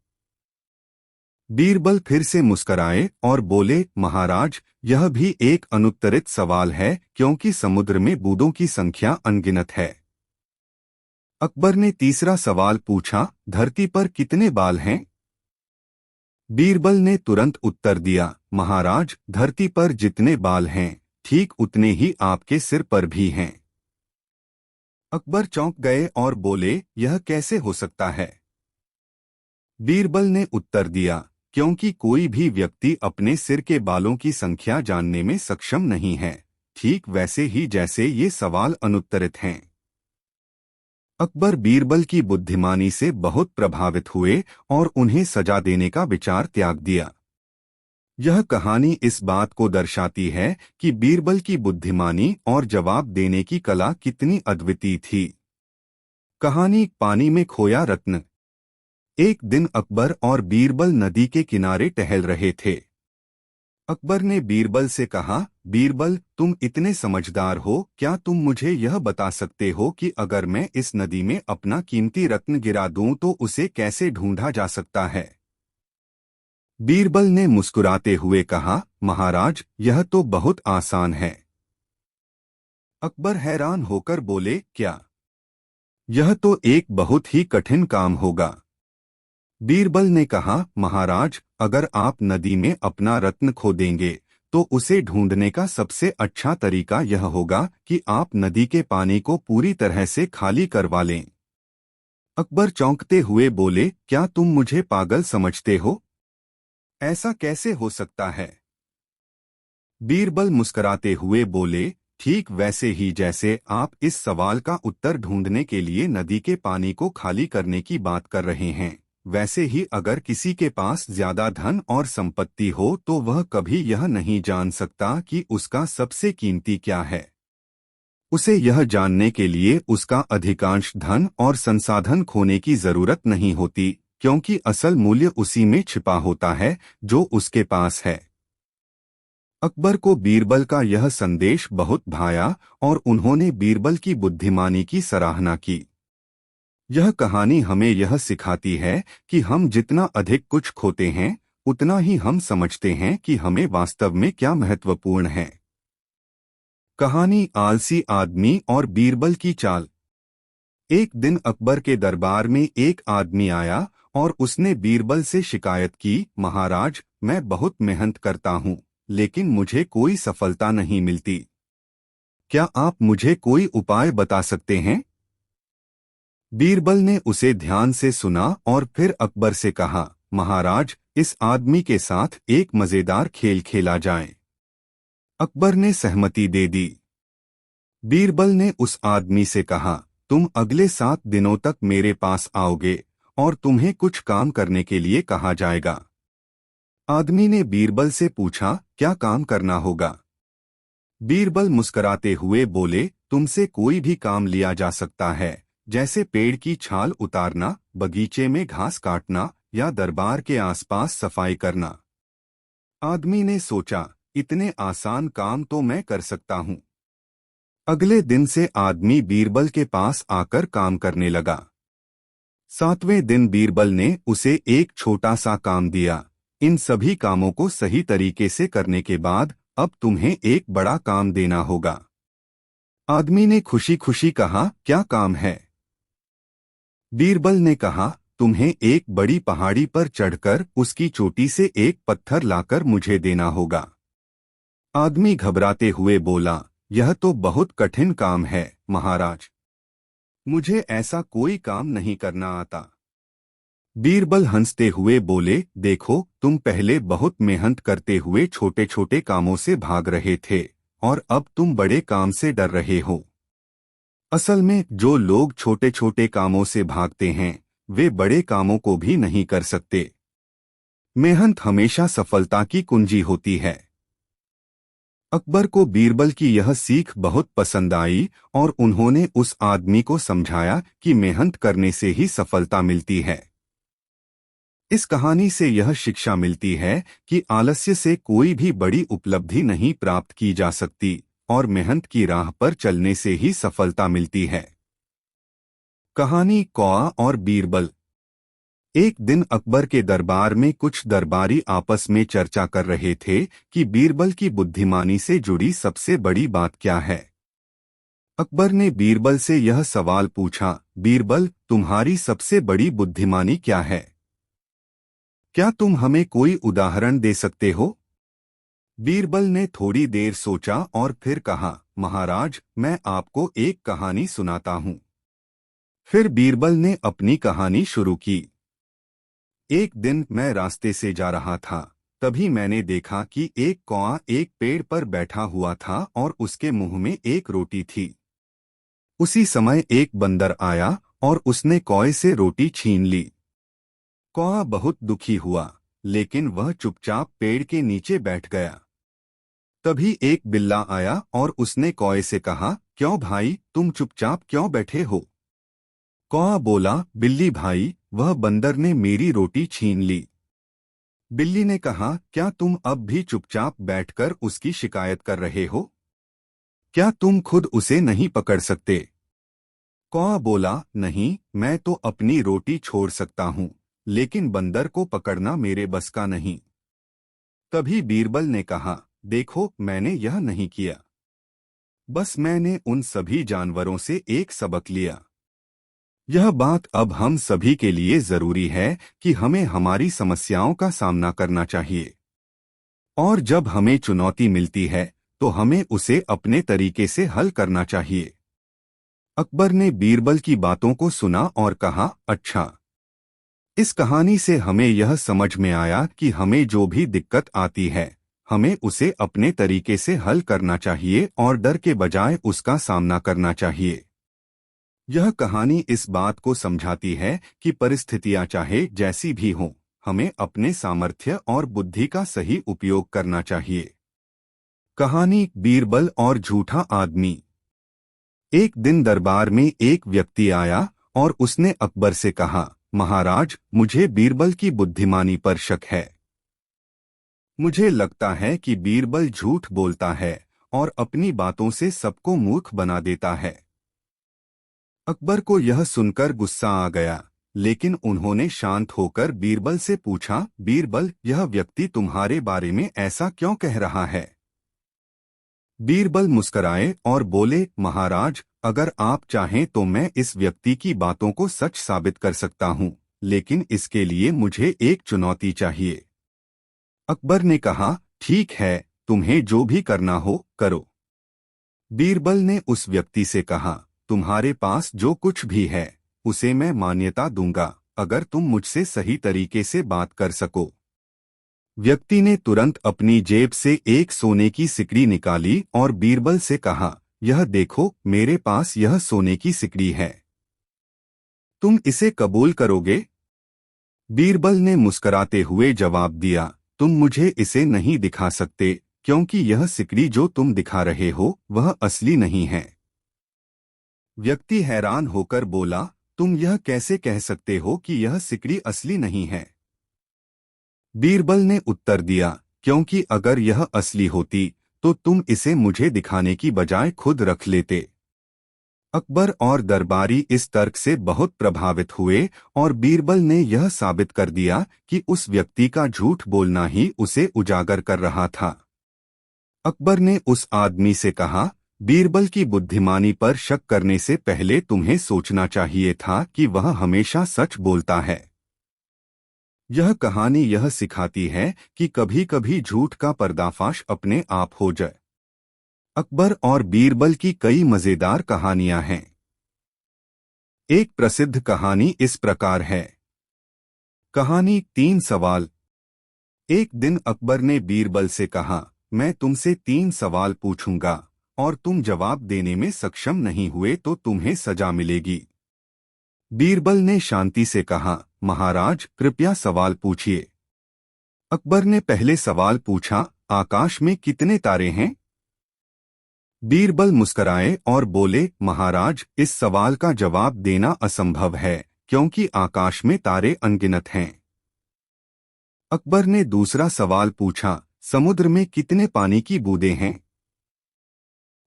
बीरबल फिर से मुस्कराए और बोले, महाराज यह भी एक अनुत्तरित सवाल है, क्योंकि समुद्र में बूंदों की संख्या अनगिनत है। अकबर ने तीसरा सवाल पूछा, धरती पर कितने बाल हैं? बीरबल ने तुरंत उत्तर दिया, महाराज धरती पर जितने बाल हैं ठीक उतने ही आपके सिर पर भी हैं। अकबर चौंक गए और बोले, यह कैसे हो सकता है? बीरबल ने उत्तर दिया, क्योंकि कोई भी व्यक्ति अपने सिर के बालों की संख्या जानने में सक्षम नहीं है, ठीक वैसे ही जैसे ये सवाल अनुत्तरित हैं। अकबर बीरबल की बुद्धिमानी से बहुत प्रभावित हुए और उन्हें सजा देने का विचार त्याग दिया। यह कहानी इस बात को दर्शाती है कि बीरबल की बुद्धिमानी और जवाब देने की कला कितनी अद्वितीय थी। कहानी पानी में खोया रत्न। एक दिन अकबर और बीरबल नदी के किनारे टहल रहे थे। अकबर ने बीरबल से कहा, बीरबल तुम इतने समझदार हो, क्या तुम मुझे यह बता सकते हो कि अगर मैं इस नदी में अपना कीमती रत्न गिरा दूं तो उसे कैसे ढूंढा जा सकता है? बीरबल ने मुस्कुराते हुए कहा, महाराज यह तो बहुत आसान है। अकबर हैरान होकर बोले, क्या? यह तो एक बहुत ही कठिन काम होगा। बीरबल ने कहा, महाराज अगर आप नदी में अपना रत्न खो देंगे तो उसे ढूंढने का सबसे अच्छा तरीका यह होगा कि आप नदी के पानी को पूरी तरह से खाली करवा लें। अकबर चौंकते हुए बोले, क्या तुम मुझे पागल समझते हो? ऐसा कैसे हो सकता है? बीरबल मुस्कुराते हुए बोले, ठीक वैसे ही जैसे आप इस सवाल का उत्तर ढूंढने के लिए नदी के पानी को खाली करने की बात कर रहे हैं, वैसे ही अगर किसी के पास ज्यादा धन और संपत्ति हो तो वह कभी यह नहीं जान सकता कि उसका सबसे कीमती क्या है। उसे यह जानने के लिए उसका अधिकांश धन और संसाधन खोने की जरूरत नहीं होती, क्योंकि असल मूल्य उसी में छिपा होता है जो उसके पास है। अकबर को बीरबल का यह संदेश बहुत भाया और उन्होंने बीरबल की बुद्धिमानी की सराहना की। यह कहानी हमें यह सिखाती है कि हम जितना अधिक कुछ खोते हैं उतना ही हम समझते हैं कि हमें वास्तव में क्या महत्वपूर्ण है। कहानी आलसी आदमी और बीरबल की चाल। एक दिन अकबर के दरबार में एक आदमी आया और उसने बीरबल से शिकायत की, महाराज मैं बहुत मेहनत करता हूँ लेकिन मुझे कोई सफलता नहीं मिलती। क्या आप मुझे कोई उपाय बता सकते हैं? बीरबल ने उसे ध्यान से सुना और फिर अकबर से कहा, महाराज इस आदमी के साथ एक मजेदार खेल खेला जाए। अकबर ने सहमति दे दी। बीरबल ने उस आदमी से कहा, तुम अगले 7 दिनों तक मेरे पास आओगे और तुम्हें कुछ काम करने के लिए कहा जाएगा। आदमी ने बीरबल से पूछा, क्या काम करना होगा? बीरबल मुस्कुराते हुए बोले, तुमसे कोई भी काम लिया जा सकता है, जैसे पेड़ की छाल उतारना, बगीचे में घास काटना या दरबार के आसपास सफाई करना। आदमी ने सोचा, इतने आसान काम तो मैं कर सकता हूँ। अगले दिन से आदमी बीरबल के पास आकर काम करने लगा। 7वें दिन बीरबल ने उसे एक छोटा सा काम दिया, इन सभी कामों को सही तरीके से करने के बाद अब तुम्हें एक बड़ा काम देना होगा। आदमी ने खुशी खुशी कहा, क्या काम है? बीरबल ने कहा, तुम्हें एक बड़ी पहाड़ी पर चढ़कर उसकी चोटी से एक पत्थर लाकर मुझे देना होगा। आदमी घबराते हुए बोला, यह तो बहुत कठिन काम है महाराज, मुझे ऐसा कोई काम नहीं करना आता। बीरबल हंसते हुए बोले, देखो तुम पहले बहुत मेहनत करते हुए छोटे छोटे कामों से भाग रहे थे और अब तुम बड़े काम से डर रहे हो। असल में जो लोग छोटे छोटे कामों से भागते हैं वे बड़े कामों को भी नहीं कर सकते। मेहनत हमेशा सफलता की कुंजी होती है। अकबर को बीरबल की यह सीख बहुत पसंद आई और उन्होंने उस आदमी को समझाया कि मेहनत करने से ही सफलता मिलती है। इस कहानी से यह शिक्षा मिलती है कि आलस्य से कोई भी बड़ी उपलब्धि नहीं प्राप्त की जा सकती और मेहनत की राह पर चलने से ही सफलता मिलती है। कहानी कौआ और बीरबल। एक दिन अकबर के दरबार में कुछ दरबारी आपस में चर्चा कर रहे थे कि बीरबल की बुद्धिमानी से जुड़ी सबसे बड़ी बात क्या है। अकबर ने बीरबल से यह सवाल पूछा, बीरबल, तुम्हारी सबसे बड़ी बुद्धिमानी क्या है? क्या तुम हमें कोई उदाहरण दे सकते हो? बीरबल ने थोड़ी देर सोचा और फिर कहा, महाराज, मैं आपको एक कहानी सुनाता हूँ। फिर बीरबल ने अपनी कहानी शुरू की। एक दिन मैं रास्ते से जा रहा था, तभी मैंने देखा कि एक कौआ एक पेड़ पर बैठा हुआ था और उसके मुंह में एक रोटी थी। उसी समय एक बंदर आया और उसने कौए से रोटी छीन ली। कौआ बहुत दुखी हुआ, लेकिन वह चुपचाप पेड़ के नीचे बैठ गया। तभी एक बिल्ला आया और उसने कौए से कहा, क्यों भाई, तुम चुपचाप क्यों बैठे हो? कौआ बोला, बिल्ली भाई, वह बंदर ने मेरी रोटी छीन ली। बिल्ली ने कहा, क्या तुम अब भी चुपचाप बैठकर उसकी शिकायत कर रहे हो? क्या तुम खुद उसे नहीं पकड़ सकते? कौआ बोला, नहीं, मैं तो अपनी रोटी छोड़ सकता हूँ, लेकिन बंदर को पकड़ना मेरे बस का नहीं। तभी बीरबल ने कहा, देखो, मैंने यह नहीं किया। बस मैंने उन सभी जानवरों से एक सबक लिया। यह बात अब हम सभी के लिए जरूरी है कि हमें हमारी समस्याओं का सामना करना चाहिए, और जब हमें चुनौती मिलती है तो हमें उसे अपने तरीके से हल करना चाहिए। अकबर ने बीरबल की बातों को सुना और कहा, अच्छा। इस कहानी से हमें यह समझ में आया कि हमें जो भी दिक्कत आती है, हमें उसे अपने तरीके से हल करना चाहिए और डर के बजाय उसका सामना करना चाहिए। यह कहानी इस बात को समझाती है कि परिस्थितियां चाहे जैसी भी हों, हमें अपने सामर्थ्य और बुद्धि का सही उपयोग करना चाहिए। कहानी बीरबल और झूठा आदमी। एक दिन दरबार में एक व्यक्ति आया और उसने अकबर से कहा, महाराज, मुझे बीरबल की बुद्धिमानी पर शक है। मुझे लगता है कि बीरबल झूठ बोलता है और अपनी बातों से सबको मूर्ख बना देता है। अकबर को यह सुनकर गुस्सा आ गया, लेकिन उन्होंने शांत होकर बीरबल से पूछा, बीरबल, यह व्यक्ति तुम्हारे बारे में ऐसा क्यों कह रहा है? बीरबल मुस्कराए और बोले, महाराज, अगर आप चाहें तो मैं इस व्यक्ति की बातों को सच साबित कर सकता हूँ, लेकिन इसके लिए मुझे एक चुनौती चाहिए। अकबर ने कहा, ठीक है, तुम्हें जो भी करना हो करो। बीरबल ने उस व्यक्ति से कहा, तुम्हारे पास जो कुछ भी है उसे मैं मान्यता दूंगा, अगर तुम मुझसे सही तरीके से बात कर सको। व्यक्ति ने तुरंत अपनी जेब से एक सोने की सिकड़ी निकाली और बीरबल से कहा, यह देखो, मेरे पास यह सोने की सिकड़ी है। तुम इसे कबूल करोगे? बीरबल ने मुस्कराते हुए जवाब दिया, तुम मुझे इसे नहीं दिखा सकते, क्योंकि यह सिकड़ी जो तुम दिखा रहे हो वह असली नहीं है। व्यक्ति हैरान होकर बोला, तुम यह कैसे कह सकते हो कि यह सिकड़ी असली नहीं है? बीरबल ने उत्तर दिया, क्योंकि अगर यह असली होती तो तुम इसे मुझे दिखाने की बजाय खुद रख लेते। अकबर और दरबारी इस तर्क से बहुत प्रभावित हुए और बीरबल ने यह साबित कर दिया कि उस व्यक्ति का झूठ बोलना ही उसे उजागर कर रहा था। अकबर ने उस आदमी से कहा, बीरबल की बुद्धिमानी पर शक करने से पहले तुम्हें सोचना चाहिए था कि वह हमेशा सच बोलता है। यह कहानी यह सिखाती है कि कभी-कभी झूठ का पर्दाफाश अपने आप हो जाए। अकबर और बीरबल की कई मजेदार कहानियां हैं। एक प्रसिद्ध कहानी इस प्रकार है। कहानी 3 सवाल। एक दिन अकबर ने बीरबल से कहा, मैं तुमसे 3 सवाल पूछूंगा और तुम जवाब देने में सक्षम नहीं हुए तो तुम्हें सजा मिलेगी। बीरबल ने शांति से कहा, महाराज, कृपया सवाल पूछिए। अकबर ने पहले सवाल पूछा, आकाश में कितने तारे हैं? बीरबल मुस्कराए और बोले, महाराज, इस सवाल का जवाब देना असंभव है, क्योंकि आकाश में तारे अनगिनत हैं। अकबर ने दूसरा सवाल पूछा, समुद्र में कितने पानी की बूंदें हैं?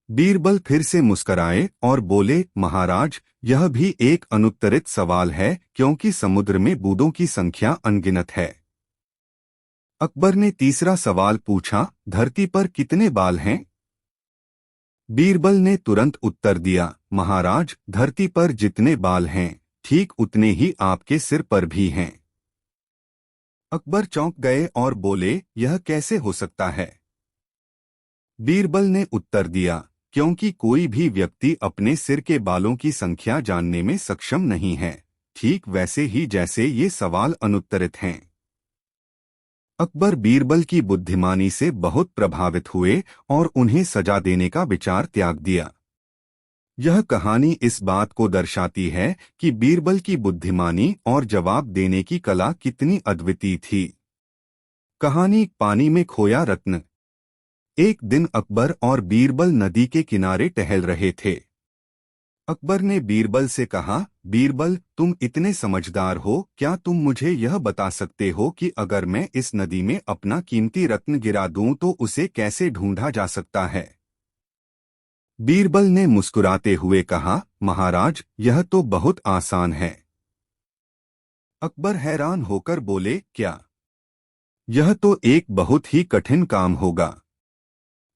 बीरबल फिर से मुस्कराए और बोले, महाराज, यह भी एक अनुत्तरित सवाल है, क्योंकि समुद्र में बूंदों की संख्या अनगिनत है। अकबर ने तीसरा सवाल पूछा, धरती पर कितने बाल हैं? बीरबल ने तुरंत उत्तर दिया, महाराज, धरती पर जितने बाल हैं, ठीक उतने ही आपके सिर पर भी हैं। अकबर चौंक गए और बोले, यह कैसे हो सकता है? बीरबल ने उत्तर दिया, क्योंकि कोई भी व्यक्ति अपने सिर के बालों की संख्या जानने में सक्षम नहीं है, ठीक वैसे ही जैसे ये सवाल अनुत्तरित हैं। अकबर बीरबल की बुद्धिमानी से बहुत प्रभावित हुए और उन्हें सजा देने का विचार त्याग दिया। यह कहानी इस बात को दर्शाती है कि बीरबल की बुद्धिमानी और जवाब देने की कला कितनी अद्वितीय थी। कहानी पानी में खोया रत्न। एक दिन अकबर और बीरबल नदी के किनारे टहल रहे थे। अकबर ने बीरबल से कहा, बीरबल, तुम इतने समझदार हो, क्या तुम मुझे यह बता सकते हो कि अगर मैं इस नदी में अपना कीमती रत्न गिरा दूं तो उसे कैसे ढूंढा जा सकता है? बीरबल ने मुस्कुराते हुए कहा, महाराज, यह तो बहुत आसान है। अकबर हैरान होकर बोले, क्या? यह तो एक बहुत ही कठिन काम होगा।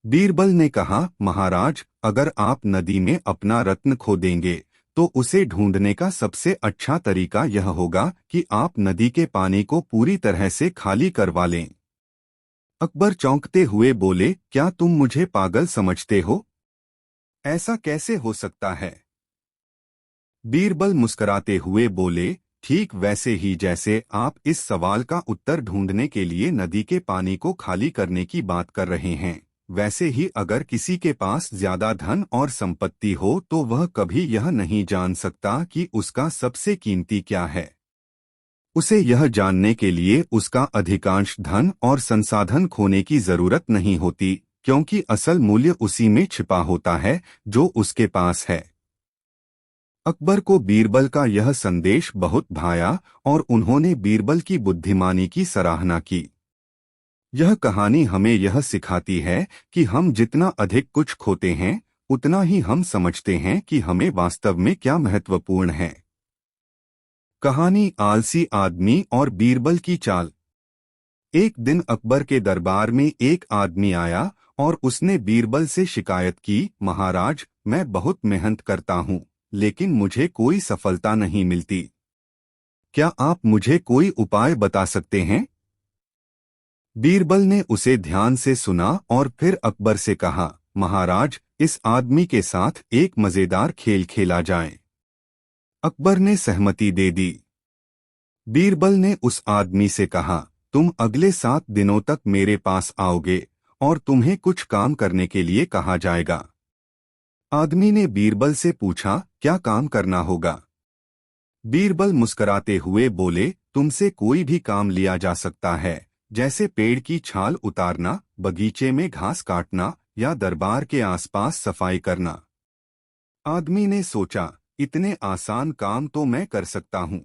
बीरबल ने कहा, महाराज, अगर आप नदी में अपना रत्न खो देंगे तो उसे ढूंढने का सबसे अच्छा तरीका यह होगा कि आप नदी के पानी को पूरी तरह से खाली करवा लें। अकबर चौंकते हुए बोले, क्या तुम मुझे पागल समझते हो? ऐसा कैसे हो सकता है? बीरबल मुस्कुराते हुए बोले, ठीक वैसे ही जैसे आप इस सवाल का उत्तर ढूंढने के लिए नदी के पानी को खाली करने की बात कर रहे हैं, वैसे ही अगर किसी के पास ज्यादा धन और संपत्ति हो तो वह कभी यह नहीं जान सकता कि उसका सबसे कीमती क्या है। उसे यह जानने के लिए उसका अधिकांश धन और संसाधन खोने की जरूरत नहीं होती, क्योंकि असल मूल्य उसी में छिपा होता है जो उसके पास है। अकबर को बीरबल का यह संदेश बहुत भाया और उन्होंने बीरबल की बुद्धिमानी की सराहना की। यह कहानी हमें यह सिखाती है कि हम जितना अधिक कुछ खोते हैं, उतना ही हम समझते हैं कि हमें वास्तव में क्या महत्वपूर्ण है। कहानी आलसी आदमी और बीरबल की चाल। एक दिन अकबर के दरबार में एक आदमी आया और उसने बीरबल से शिकायत की, महाराज, मैं बहुत मेहनत करता हूँ, लेकिन मुझे कोई सफलता नहीं मिलती। क्या आप मुझे कोई उपाय बता सकते हैं? बीरबल ने उसे ध्यान से सुना और फिर अकबर से कहा, महाराज, इस आदमी के साथ एक मजेदार खेल खेला जाए। अकबर ने सहमति दे दी। बीरबल ने उस आदमी से कहा, तुम अगले 7 दिनों तक मेरे पास आओगे और तुम्हें कुछ काम करने के लिए कहा जाएगा। आदमी ने बीरबल से पूछा, क्या काम करना होगा? बीरबल मुस्कुराते हुए बोले, तुमसे कोई भी काम लिया जा सकता है, जैसे पेड़ की छाल उतारना, बगीचे में घास काटना या दरबार के आसपास सफाई करना। आदमी ने सोचा, इतने आसान काम तो मैं कर सकता हूँ।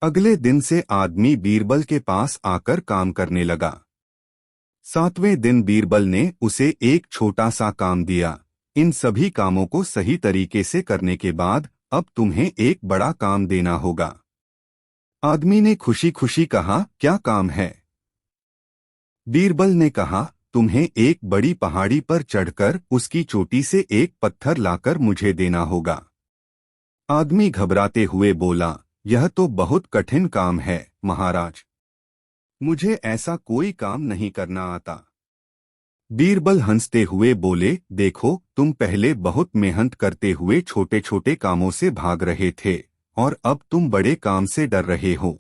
अगले दिन से आदमी बीरबल के पास आकर काम करने लगा। 7वें दिन बीरबल ने उसे एक छोटा सा काम दिया, इन सभी कामों को सही तरीके से करने के बाद अब तुम्हें एक बड़ा काम देना होगा। आदमी ने खुशी खुशी कहा, क्या काम है? बीरबल ने कहा, तुम्हें एक बड़ी पहाड़ी पर चढ़कर उसकी चोटी से एक पत्थर लाकर मुझे देना होगा। आदमी घबराते हुए बोला, यह तो बहुत कठिन काम है, महाराज। मुझे ऐसा कोई काम नहीं करना आता। बीरबल हंसते हुए बोले, देखो, तुम पहले बहुत मेहनत करते हुए छोटे छोटे कामों से भाग रहे थे और अब तुम बड़े काम से डर रहे हो।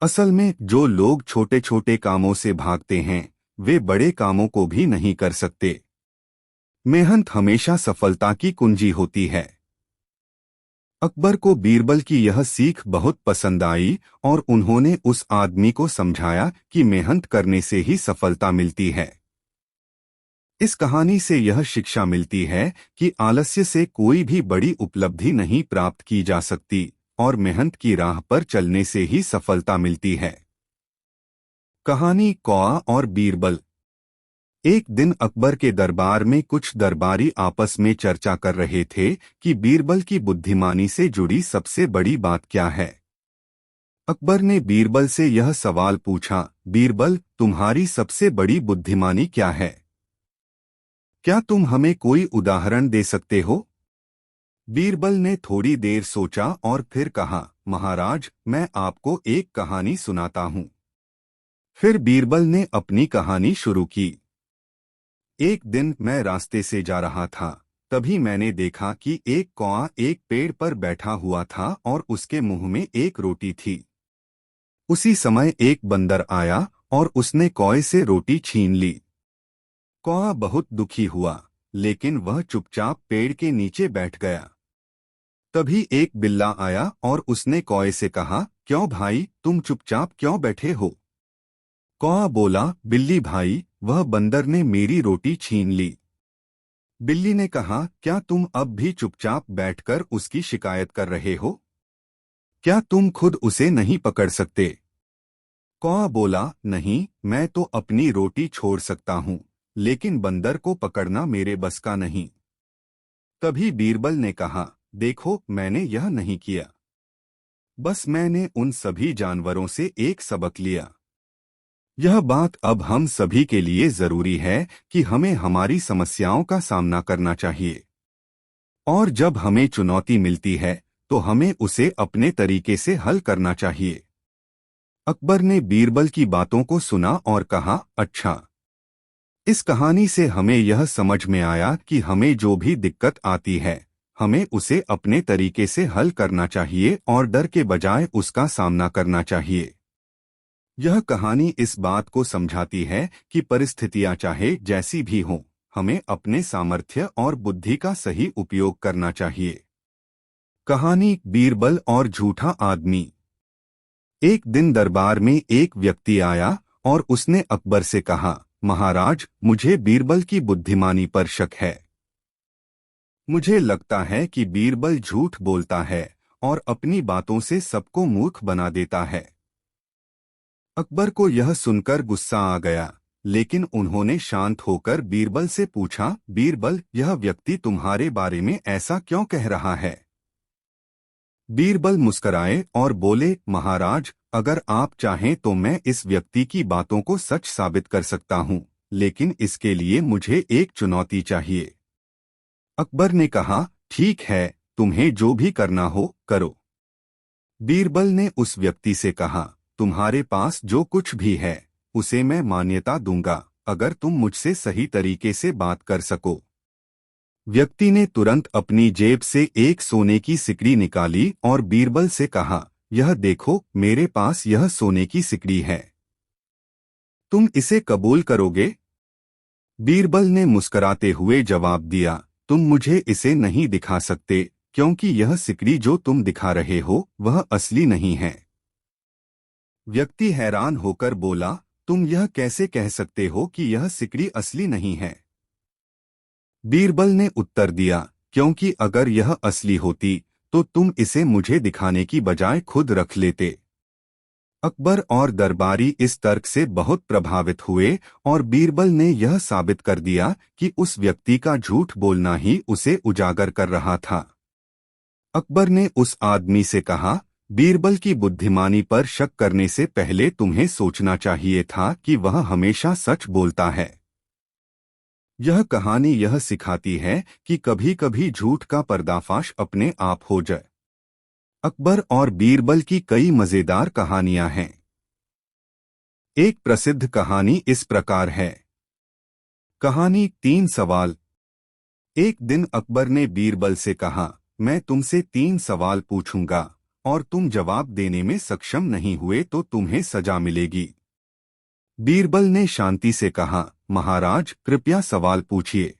असल में जो लोग छोटे छोटे कामों से भागते हैं, वे बड़े कामों को भी नहीं कर सकते। मेहनत हमेशा सफलता की कुंजी होती है। अकबर को बीरबल की यह सीख बहुत पसंद आई और उन्होंने उस आदमी को समझाया कि मेहनत करने से ही सफलता मिलती है। इस कहानी से यह शिक्षा मिलती है कि आलस्य से कोई भी बड़ी उपलब्धि नहीं प्राप्त की जा सकती और मेहनत की राह पर चलने से ही सफलता मिलती है। कहानी कौआ और बीरबल। एक दिन अकबर के दरबार में कुछ दरबारी आपस में चर्चा कर रहे थे कि बीरबल की बुद्धिमानी से जुड़ी सबसे बड़ी बात क्या है। अकबर ने बीरबल से यह सवाल पूछा, बीरबल, तुम्हारी सबसे बड़ी बुद्धिमानी क्या है? क्या तुम हमें कोई उदाहरण दे सकते हो? बीरबल ने थोड़ी देर सोचा और फिर कहा, महाराज, मैं आपको एक कहानी सुनाता हूँ। फिर बीरबल ने अपनी कहानी शुरू की। एक दिन मैं रास्ते से जा रहा था, तभी मैंने देखा कि एक कौआ एक पेड़ पर बैठा हुआ था और उसके मुंह में एक रोटी थी। उसी समय एक बंदर आया और उसने कौए से रोटी छीन ली। कौआ बहुत दुखी हुआ, लेकिन वह चुपचाप पेड़ के नीचे बैठ गया। तभी एक बिल्ला आया और उसने कौए से कहा, क्यों भाई, तुम चुपचाप क्यों बैठे हो? कौआ बोला, बिल्ली भाई, वह बंदर ने मेरी रोटी छीन ली। बिल्ली ने कहा, क्या तुम अब भी चुपचाप बैठकर उसकी शिकायत कर रहे हो? क्या तुम खुद उसे नहीं पकड़ सकते? कौआ बोला, नहीं, मैं तो अपनी रोटी छोड़ सकता हूँ, लेकिन बंदर को पकड़ना मेरे बस का नहीं। तभी बीरबल ने कहा, देखो, मैंने यह नहीं किया। बस मैंने उन सभी जानवरों से एक सबक लिया। यह बात अब हम सभी के लिए जरूरी है कि हमें हमारी समस्याओं का सामना करना चाहिए। और जब हमें चुनौती मिलती है तो हमें उसे अपने तरीके से हल करना चाहिए। अकबर ने बीरबल की बातों को सुना और कहा, अच्छा। इस कहानी से हमें यह समझ में आया कि हमें जो भी दिक्कत आती है, हमें उसे अपने तरीके से हल करना चाहिए और डर के बजाय उसका सामना करना चाहिए। यह कहानी इस बात को समझाती है कि परिस्थितियां चाहे जैसी भी हों, हमें अपने सामर्थ्य और बुद्धि का सही उपयोग करना चाहिए। कहानी बीरबल और झूठा आदमी। एक दिन दरबार में एक व्यक्ति आया और उसने अकबर से कहा, महाराज, मुझे बीरबल की बुद्धिमानी पर शक है। मुझे लगता है कि बीरबल झूठ बोलता है और अपनी बातों से सबको मूर्ख बना देता है। अकबर को यह सुनकर गुस्सा आ गया, लेकिन उन्होंने शांत होकर बीरबल से पूछा, बीरबल, यह व्यक्ति तुम्हारे बारे में ऐसा क्यों कह रहा है? बीरबल मुस्कराए और बोले, महाराज, अगर आप चाहें तो मैं इस व्यक्ति की बातों को सच साबित कर सकता हूं, लेकिन इसके लिए मुझे एक चुनौती चाहिए। अकबर ने कहा, ठीक है, तुम्हें जो भी करना हो करो। बीरबल ने उस व्यक्ति से कहा, तुम्हारे पास जो कुछ भी है उसे मैं मान्यता दूंगा, अगर तुम मुझसे सही तरीके से बात कर सको। व्यक्ति ने तुरंत अपनी जेब से एक सोने की सिकड़ी निकाली और बीरबल से कहा, यह देखो, मेरे पास यह सोने की सिकड़ी है। तुम इसे कबूल करोगे? बीरबल ने मुस्कराते हुए जवाब दिया, तुम मुझे इसे नहीं दिखा सकते, क्योंकि यह सिकड़ी जो तुम दिखा रहे हो वह असली नहीं है। व्यक्ति हैरान होकर बोला, तुम यह कैसे कह सकते हो कि यह सिकड़ी असली नहीं है? बीरबल ने उत्तर दिया, क्योंकि अगर यह असली होती तो तुम इसे मुझे दिखाने की बजाय खुद रख लेते। अकबर और दरबारी इस तर्क से बहुत प्रभावित हुए और बीरबल ने यह साबित कर दिया कि उस व्यक्ति का झूठ बोलना ही उसे उजागर कर रहा था। अकबर ने उस आदमी से कहा, बीरबल की बुद्धिमानी पर शक करने से पहले तुम्हें सोचना चाहिए था कि वह हमेशा सच बोलता है। यह कहानी यह सिखाती है कि कभी-कभी झूठ का पर्दाफाश अपने आप हो जाए। अकबर और बीरबल की कई मजेदार कहानियां हैं। एक प्रसिद्ध कहानी इस प्रकार है। कहानी 3 सवाल। एक दिन अकबर ने बीरबल से कहा, मैं तुमसे 3 सवाल पूछूंगा और तुम जवाब देने में सक्षम नहीं हुए तो तुम्हें सजा मिलेगी। बीरबल ने शांति से कहा, महाराज, कृपया सवाल पूछिए।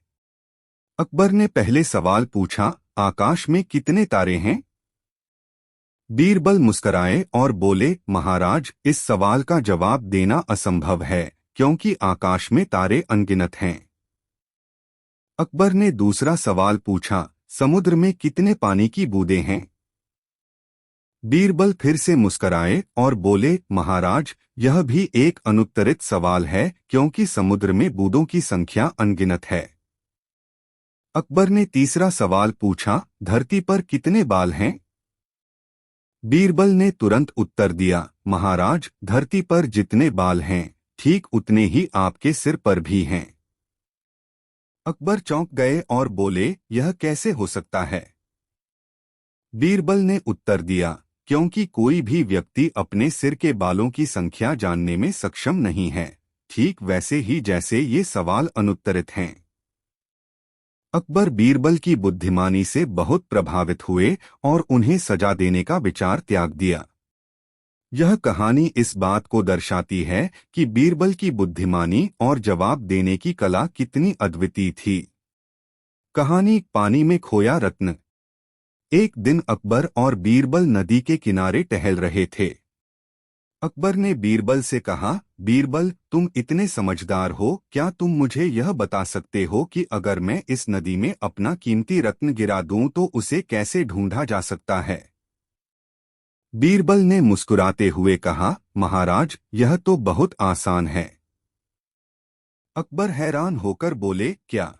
अकबर ने पहले सवाल पूछा, आकाश में कितने तारे हैं? बीरबल मुस्कराए और बोले, महाराज, इस सवाल का जवाब देना असंभव है, क्योंकि आकाश में तारे अनगिनत हैं। अकबर ने दूसरा सवाल पूछा, समुद्र में कितने पानी की बूंदें हैं? बीरबल फिर से मुस्कराए और बोले, महाराज, यह भी एक अनुत्तरित सवाल है क्योंकि समुद्र में बूंदों की संख्या अनगिनत है। अकबर ने तीसरा सवाल पूछा, धरती पर कितने बाल हैं? बीरबल ने तुरंत उत्तर दिया, महाराज, धरती पर जितने बाल हैं ठीक उतने ही आपके सिर पर भी हैं। अकबर चौंक गए और बोले, यह कैसे हो सकता है? बीरबल ने उत्तर दिया, क्योंकि कोई भी व्यक्ति अपने सिर के बालों की संख्या जानने में सक्षम नहीं है, ठीक वैसे ही जैसे ये सवाल अनुत्तरित हैं। अकबर बीरबल की बुद्धिमानी से बहुत प्रभावित हुए और उन्हें सजा देने का विचार त्याग दिया। यह कहानी इस बात को दर्शाती है कि बीरबल की बुद्धिमानी और जवाब देने की कला कितनी अद्वितीय थी। कहानी पानी में खोया रत्न। एक दिन अकबर और बीरबल नदी के किनारे टहल रहे थे। अकबर ने बीरबल से कहा, बीरबल, तुम इतने समझदार हो, क्या तुम मुझे यह बता सकते हो कि अगर मैं इस नदी में अपना कीमती रत्न गिरा दूं तो उसे कैसे ढूंढा जा सकता है? बीरबल ने मुस्कुराते हुए कहा, महाराज, यह तो बहुत आसान है। अकबर हैरान होकर बोले, क्या?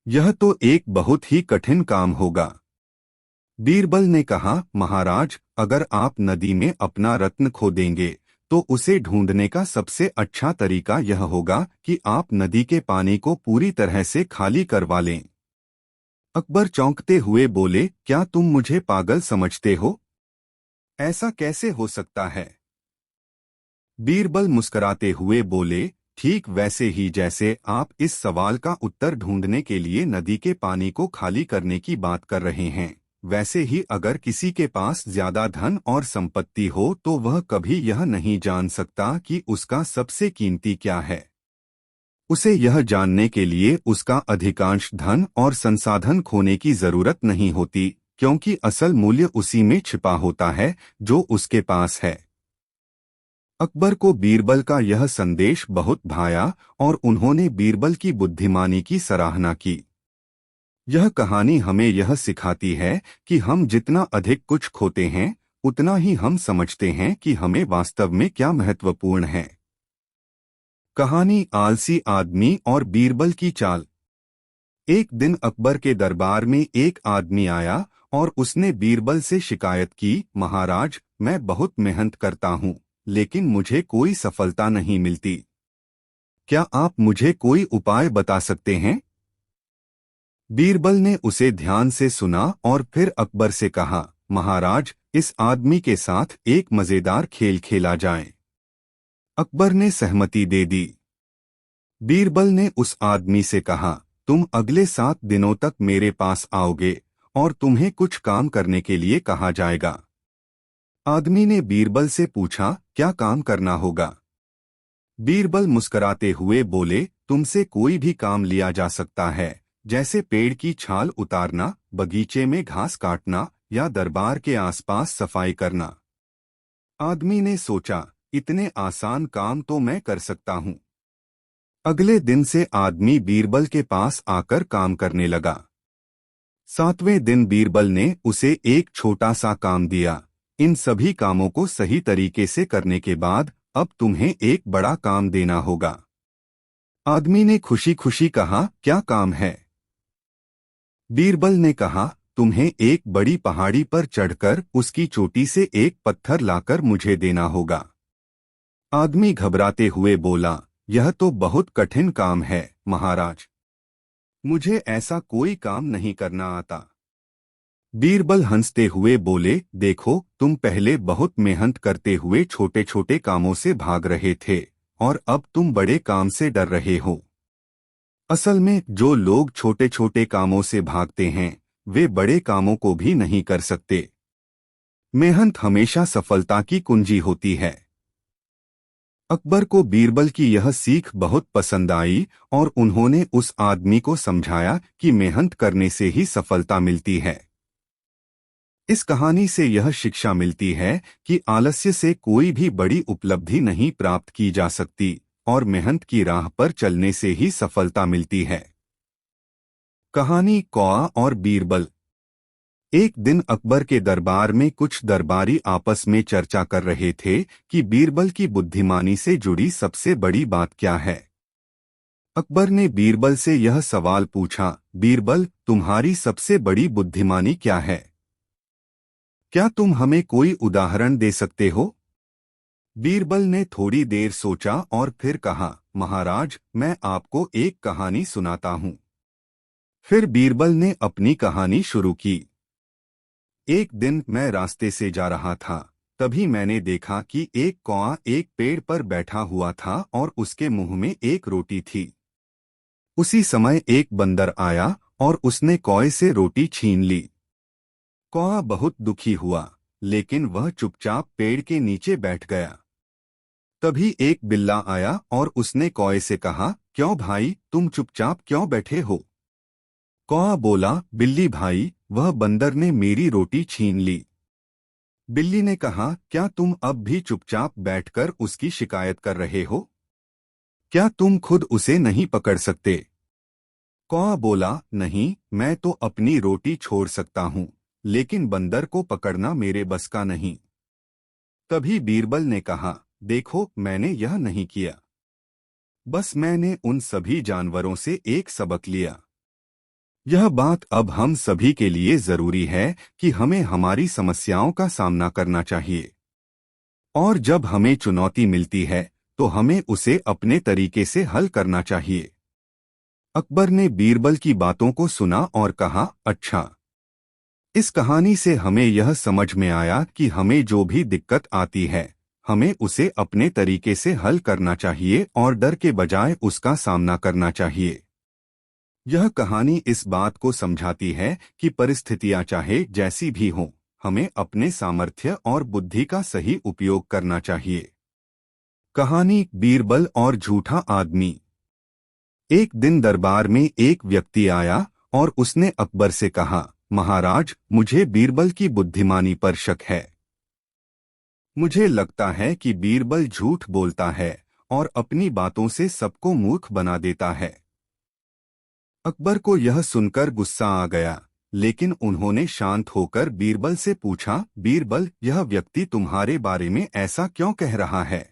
यह तो एक बहुत ही कठिन काम होगा। बीरबल ने कहा, महाराज, अगर आप नदी में अपना रत्न खो देंगे तो उसे ढूंढने का सबसे अच्छा तरीका यह होगा कि आप नदी के पानी को पूरी तरह से खाली करवा लें। अकबर चौंकते हुए बोले, क्या तुम मुझे पागल समझते हो? ऐसा कैसे हो सकता है? बीरबल मुस्कुराते हुए बोले, ठीक वैसे ही जैसे आप इस सवाल का उत्तर ढूंढने के लिए नदी के पानी को खाली करने की बात कर रहे हैं, वैसे ही अगर किसी के पास ज्यादा धन और संपत्ति हो तो वह कभी यह नहीं जान सकता कि उसका सबसे कीमती क्या है। उसे यह जानने के लिए उसका अधिकांश धन और संसाधन खोने की जरूरत नहीं होती, क्योंकि असल मूल्य उसी में छिपा होता है जो उसके पास है। अकबर को बीरबल का यह संदेश बहुत भाया और उन्होंने बीरबल की बुद्धिमानी की सराहना की। यह कहानी हमें यह सिखाती है कि हम जितना अधिक कुछ खोते हैं उतना ही हम समझते हैं कि हमें वास्तव में क्या महत्वपूर्ण है। कहानी आलसी आदमी और बीरबल की चाल। एक दिन अकबर के दरबार में एक आदमी आया और उसने बीरबल से शिकायत की, महाराज, मैं बहुत मेहनत करता हूँ लेकिन मुझे कोई सफलता नहीं मिलती। क्या आप मुझे कोई उपाय बता सकते हैं? बीरबल ने उसे ध्यान से सुना और फिर अकबर से कहा, महाराज, इस आदमी के साथ एक मजेदार खेल खेला जाए। अकबर ने सहमति दे दी। बीरबल ने उस आदमी से कहा, तुम अगले 7 दिनों तक मेरे पास आओगे और तुम्हें कुछ काम करने के लिए कहा जाएगा। आदमी ने बीरबल से पूछा, क्या काम करना होगा? बीरबल मुस्कुराते हुए बोले, तुमसे कोई भी काम लिया जा सकता है, जैसे पेड़ की छाल उतारना, बगीचे में घास काटना या दरबार के आसपास सफाई करना। आदमी ने सोचा, इतने आसान काम तो मैं कर सकता हूँ। अगले दिन से आदमी बीरबल के पास आकर काम करने लगा। 7वें दिन बीरबल ने उसे एक छोटा सा काम दिया। इन सभी कामों को सही तरीके से करने के बाद अब तुम्हें एक बड़ा काम देना होगा। आदमी ने खुशी खुशी कहा, क्या काम है? बीरबल ने कहा, तुम्हें एक बड़ी पहाड़ी पर चढ़कर उसकी चोटी से एक पत्थर लाकर मुझे देना होगा। आदमी घबराते हुए बोला, यह तो बहुत कठिन काम है, महाराज। मुझे ऐसा कोई काम नहीं करना आता। बीरबल हंसते हुए बोले, देखो, तुम पहले बहुत मेहनत करते हुए छोटे छोटे कामों से भाग रहे थे और अब तुम बड़े काम से डर रहे हो। असल में जो लोग छोटे छोटे कामों से भागते हैं वे बड़े कामों को भी नहीं कर सकते। मेहनत हमेशा सफलता की कुंजी होती है। अकबर को बीरबल की यह सीख बहुत पसंद आई और उन्होंने उस आदमी को समझाया कि मेहनत करने से ही सफलता मिलती है। इस कहानी से यह शिक्षा मिलती है कि आलस्य से कोई भी बड़ी उपलब्धि नहीं प्राप्त की जा सकती और मेहनत की राह पर चलने से ही सफलता मिलती है। कहानी कौआ और बीरबल। एक दिन अकबर के दरबार में कुछ दरबारी आपस में चर्चा कर रहे थे कि बीरबल की बुद्धिमानी से जुड़ी सबसे बड़ी बात क्या है। अकबर ने बीरबल से यह सवाल पूछा, बीरबल, तुम्हारी सबसे बड़ी बुद्धिमानी क्या है? क्या तुम हमें कोई उदाहरण दे सकते हो? बीरबल ने थोड़ी देर सोचा और फिर कहा, महाराज, मैं आपको एक कहानी सुनाता हूँ। फिर बीरबल ने अपनी कहानी शुरू की। एक दिन मैं रास्ते से जा रहा था, तभी मैंने देखा कि एक कौआ एक पेड़ पर बैठा हुआ था और उसके मुंह में एक रोटी थी। उसी समय एक बंदर आया और उसने कौए से रोटी छीन ली। कौआ बहुत दुखी हुआ, लेकिन वह चुपचाप पेड़ के नीचे बैठ गया। तभी एक बिल्ला आया और उसने कौए से कहा, क्यों भाई, तुम चुपचाप क्यों बैठे हो? कौआ बोला, बिल्ली भाई, वह बंदर ने मेरी रोटी छीन ली। बिल्ली ने कहा, क्या तुम अब भी चुपचाप बैठकर उसकी शिकायत कर रहे हो? क्या तुम खुद उसे नहीं पकड़ सकते? कौआ बोला, नहीं, मैं तो अपनी रोटी छोड़ सकता हूँ, लेकिन बंदर को पकड़ना मेरे बस का नहीं। तभी बीरबल ने कहा, देखो, मैंने यह नहीं किया। बस मैंने उन सभी जानवरों से एक सबक लिया। यह बात अब हम सभी के लिए जरूरी है कि हमें हमारी समस्याओं का सामना करना चाहिए, और जब हमें चुनौती मिलती है तो हमें उसे अपने तरीके से हल करना चाहिए। अकबर ने बीरबल की बातों को सुना और कहा, अच्छा। इस कहानी से हमें यह समझ में आया कि हमें जो भी दिक्कत आती है, हमें उसे अपने तरीके से हल करना चाहिए और डर के बजाय उसका सामना करना चाहिए। यह कहानी इस बात को समझाती है कि परिस्थितियां चाहे जैसी भी हों, हमें अपने सामर्थ्य और बुद्धि का सही उपयोग करना चाहिए। कहानी बीरबल और झूठा आदमी। एक दिन दरबार में एक व्यक्ति आया और उसने अकबर से कहा, महाराज, मुझे बीरबल की बुद्धिमानी पर शक है। मुझे लगता है कि बीरबल झूठ बोलता है और अपनी बातों से सबको मूर्ख बना देता है। अकबर को यह सुनकर गुस्सा आ गया, लेकिन उन्होंने शांत होकर बीरबल से पूछा, बीरबल, यह व्यक्ति तुम्हारे बारे में ऐसा क्यों कह रहा है?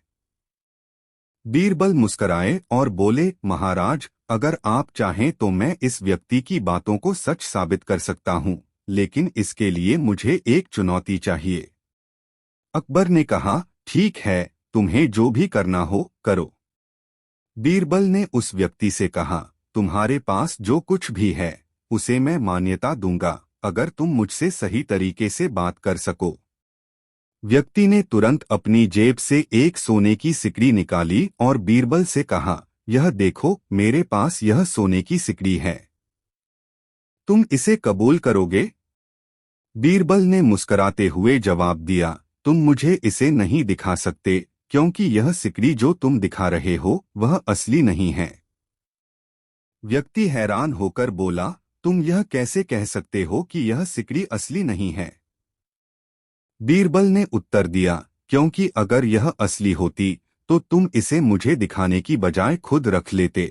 बीरबल मुस्कराए और बोले, महाराज, अगर आप चाहें तो मैं इस व्यक्ति की बातों को सच साबित कर सकता हूँ, लेकिन इसके लिए मुझे एक चुनौती चाहिए। अकबर ने कहा, ठीक है, तुम्हें जो भी करना हो करो। बीरबल ने उस व्यक्ति से कहा, तुम्हारे पास जो कुछ भी है उसे मैं मान्यता दूंगा, अगर तुम मुझसे सही तरीके से बात कर सको। व्यक्ति ने तुरंत अपनी जेब से एक सोने की सिकड़ी निकाली और बीरबल से कहा, यह देखो, मेरे पास यह सोने की सिकड़ी है। तुम इसे कबूल करोगे? बीरबल ने मुस्कराते हुए जवाब दिया, तुम मुझे इसे नहीं दिखा सकते, क्योंकि यह सिकड़ी जो तुम दिखा रहे हो वह असली नहीं है। व्यक्ति हैरान होकर बोला, तुम यह कैसे कह सकते हो कि यह सिकड़ी असली नहीं है? बीरबल ने उत्तर दिया, क्योंकि अगर यह असली होती तो तुम इसे मुझे दिखाने की बजाय खुद रख लेते।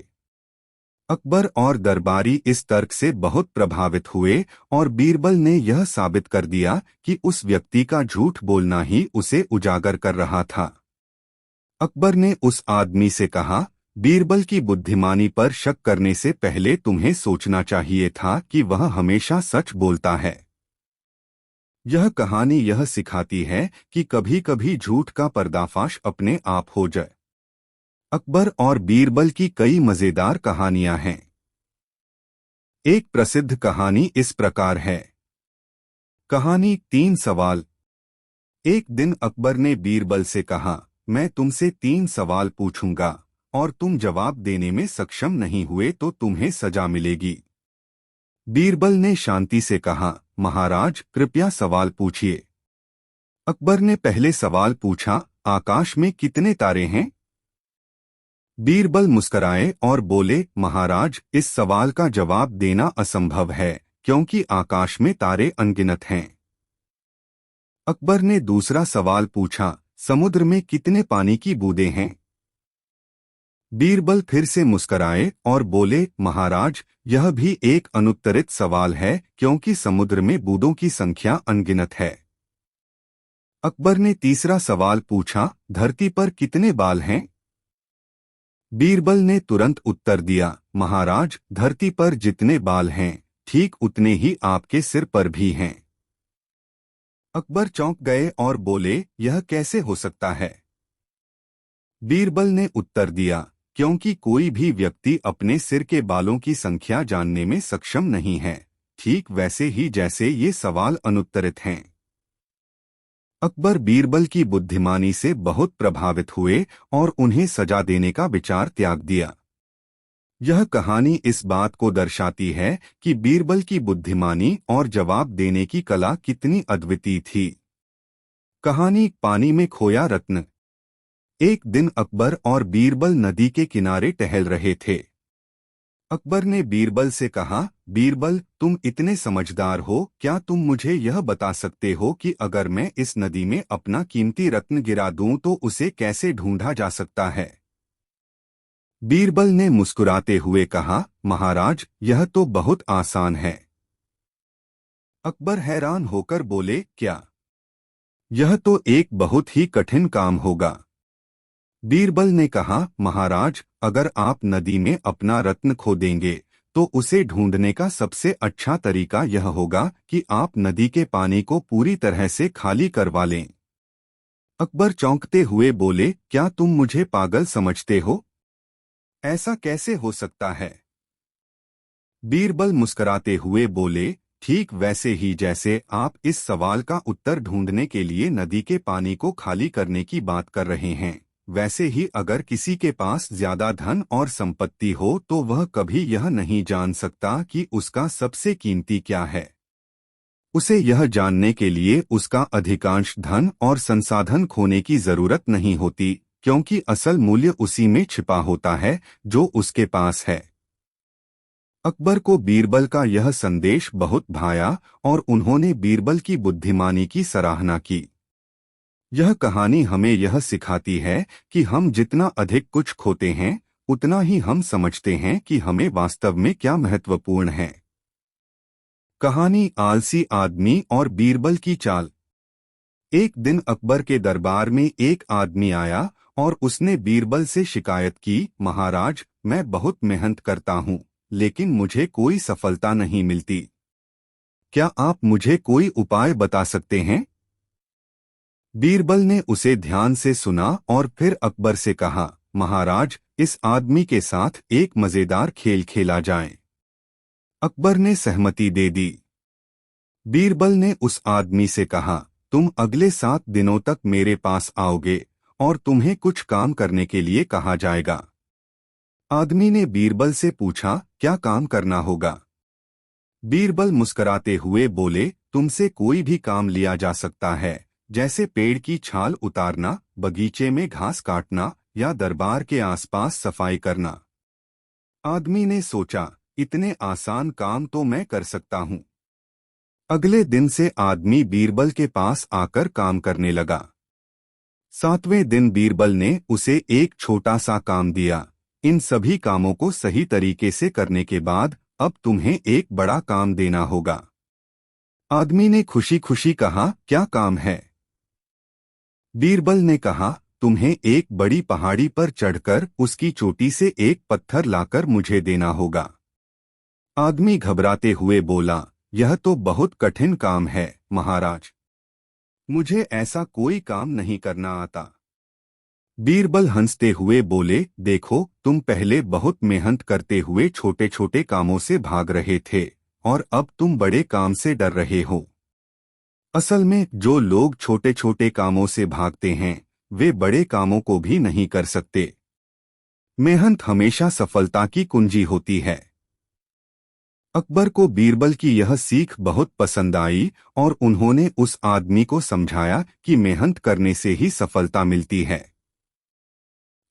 अकबर और दरबारी इस तर्क से बहुत प्रभावित हुए और बीरबल ने यह साबित कर दिया कि उस व्यक्ति का झूठ बोलना ही उसे उजागर कर रहा था। अकबर ने उस आदमी से कहा, बीरबल की बुद्धिमानी पर शक करने से पहले तुम्हें सोचना चाहिए था कि वह हमेशा सच बोलता है। यह कहानी यह सिखाती है कि कभी-कभी झूठ का पर्दाफाश अपने आप हो जाए। अकबर और बीरबल की कई मजेदार कहानियां हैं। एक प्रसिद्ध कहानी इस प्रकार है। कहानी 3 सवाल। एक दिन अकबर ने बीरबल से कहा, मैं तुमसे 3 सवाल पूछूंगा और तुम जवाब देने में सक्षम नहीं हुए तो तुम्हें सजा मिलेगी। बीरबल ने शांति से कहा, महाराज, कृपया सवाल पूछिए। अकबर ने पहले सवाल पूछा, आकाश में कितने तारे हैं? बीरबल मुस्कराए और बोले, महाराज, इस सवाल का जवाब देना असंभव है, क्योंकि आकाश में तारे अनगिनत हैं। अकबर ने दूसरा सवाल पूछा, समुद्र में कितने पानी की बूंदें हैं? बीरबल फिर से मुस्कराए और बोले, महाराज, यह भी एक अनुत्तरित सवाल है क्योंकि समुद्र में बूंदों की संख्या अनगिनत है। अकबर ने तीसरा सवाल पूछा, धरती पर कितने बाल हैं? बीरबल ने तुरंत उत्तर दिया, महाराज, धरती पर जितने बाल हैं ठीक उतने ही आपके सिर पर भी हैं। अकबर चौंक गए और बोले, यह कैसे हो सकता है? बीरबल ने उत्तर दिया, क्योंकि कोई भी व्यक्ति अपने सिर के बालों की संख्या जानने में सक्षम नहीं है, ठीक वैसे ही जैसे ये सवाल अनुत्तरित हैं। अकबर बीरबल की बुद्धिमानी से बहुत प्रभावित हुए और उन्हें सजा देने का विचार त्याग दिया। यह कहानी इस बात को दर्शाती है कि बीरबल की बुद्धिमानी और जवाब देने की कला कितनी अद्वितीय थी। कहानी पानी में खोया रत्न। एक दिन अकबर और बीरबल नदी के किनारे टहल रहे थे। अकबर ने बीरबल से कहा, बीरबल, तुम इतने समझदार हो, क्या तुम मुझे यह बता सकते हो कि अगर मैं इस नदी में अपना कीमती रत्न गिरा दूं तो उसे कैसे ढूंढा जा सकता है? बीरबल ने मुस्कुराते हुए कहा, महाराज, यह तो बहुत आसान है। अकबर हैरान होकर बोले, क्या? यह तो एक बहुत ही कठिन काम होगा। बीरबल ने कहा, महाराज, अगर आप नदी में अपना रत्न खो देंगे तो उसे ढूंढने का सबसे अच्छा तरीका यह होगा कि आप नदी के पानी को पूरी तरह से खाली करवा लें। अकबर चौंकते हुए बोले, क्या तुम मुझे पागल समझते हो? ऐसा कैसे हो सकता है? बीरबल मुस्कराते हुए बोले, ठीक वैसे ही जैसे आप इस सवाल का उत्तर ढूंढने के लिए नदी के पानी को खाली करने की बात कर रहे हैं, वैसे ही अगर किसी के पास ज्यादा धन और संपत्ति हो तो वह कभी यह नहीं जान सकता कि उसका सबसे कीमती क्या है। उसे यह जानने के लिए उसका अधिकांश धन और संसाधन खोने की जरूरत नहीं होती, क्योंकि असल मूल्य उसी में छिपा होता है जो उसके पास है। अकबर को बीरबल का यह संदेश बहुत भाया और उन्होंने बीरबल की बुद्धिमानी की सराहना की। यह कहानी हमें यह सिखाती है कि हम जितना अधिक कुछ खोते हैं उतना ही हम समझते हैं कि हमें वास्तव में क्या महत्वपूर्ण है। कहानी आलसी आदमी और बीरबल की चाल। एक दिन अकबर के दरबार में एक आदमी आया और उसने बीरबल से शिकायत की, महाराज, मैं बहुत मेहनत करता हूँ लेकिन मुझे कोई सफलता नहीं मिलती। क्या आप मुझे कोई उपाय बता सकते हैं? बीरबल ने उसे ध्यान से सुना और फिर अकबर से कहा, महाराज, इस आदमी के साथ एक मजेदार खेल खेला जाए। अकबर ने सहमति दे दी। बीरबल ने उस आदमी से कहा, तुम अगले 7 दिनों तक मेरे पास आओगे और तुम्हें कुछ काम करने के लिए कहा जाएगा। आदमी ने बीरबल से पूछा, क्या काम करना होगा? बीरबल मुस्कराते हुए बोले, तुमसे कोई भी काम लिया जा सकता है, जैसे पेड़ की छाल उतारना, बगीचे में घास काटना या दरबार के आसपास सफाई करना। आदमी ने सोचा, इतने आसान काम तो मैं कर सकता हूँ। अगले दिन से आदमी बीरबल के पास आकर काम करने लगा। 7वें दिन बीरबल ने उसे एक छोटा सा काम दिया, इन सभी कामों को सही तरीके से करने के बाद अब तुम्हें एक बड़ा काम देना होगा। आदमी ने खुशी खुशी कहा, क्या काम है? बीरबल ने कहा, तुम्हें एक बड़ी पहाड़ी पर चढ़कर उसकी चोटी से एक पत्थर लाकर मुझे देना होगा। आदमी घबराते हुए बोला, यह तो बहुत कठिन काम है, महाराज। मुझे ऐसा कोई काम नहीं करना आता। बीरबल हंसते हुए बोले, देखो, तुम पहले बहुत मेहनत करते हुए छोटे छोटे कामों से भाग रहे थे और अब तुम बड़े काम से डर रहे हो। असल में जो लोग छोटे छोटे कामों से भागते हैं वे बड़े कामों को भी नहीं कर सकते। मेहनत हमेशा सफलता की कुंजी होती है। अकबर को बीरबल की यह सीख बहुत पसंद आई और उन्होंने उस आदमी को समझाया कि मेहनत करने से ही सफलता मिलती है।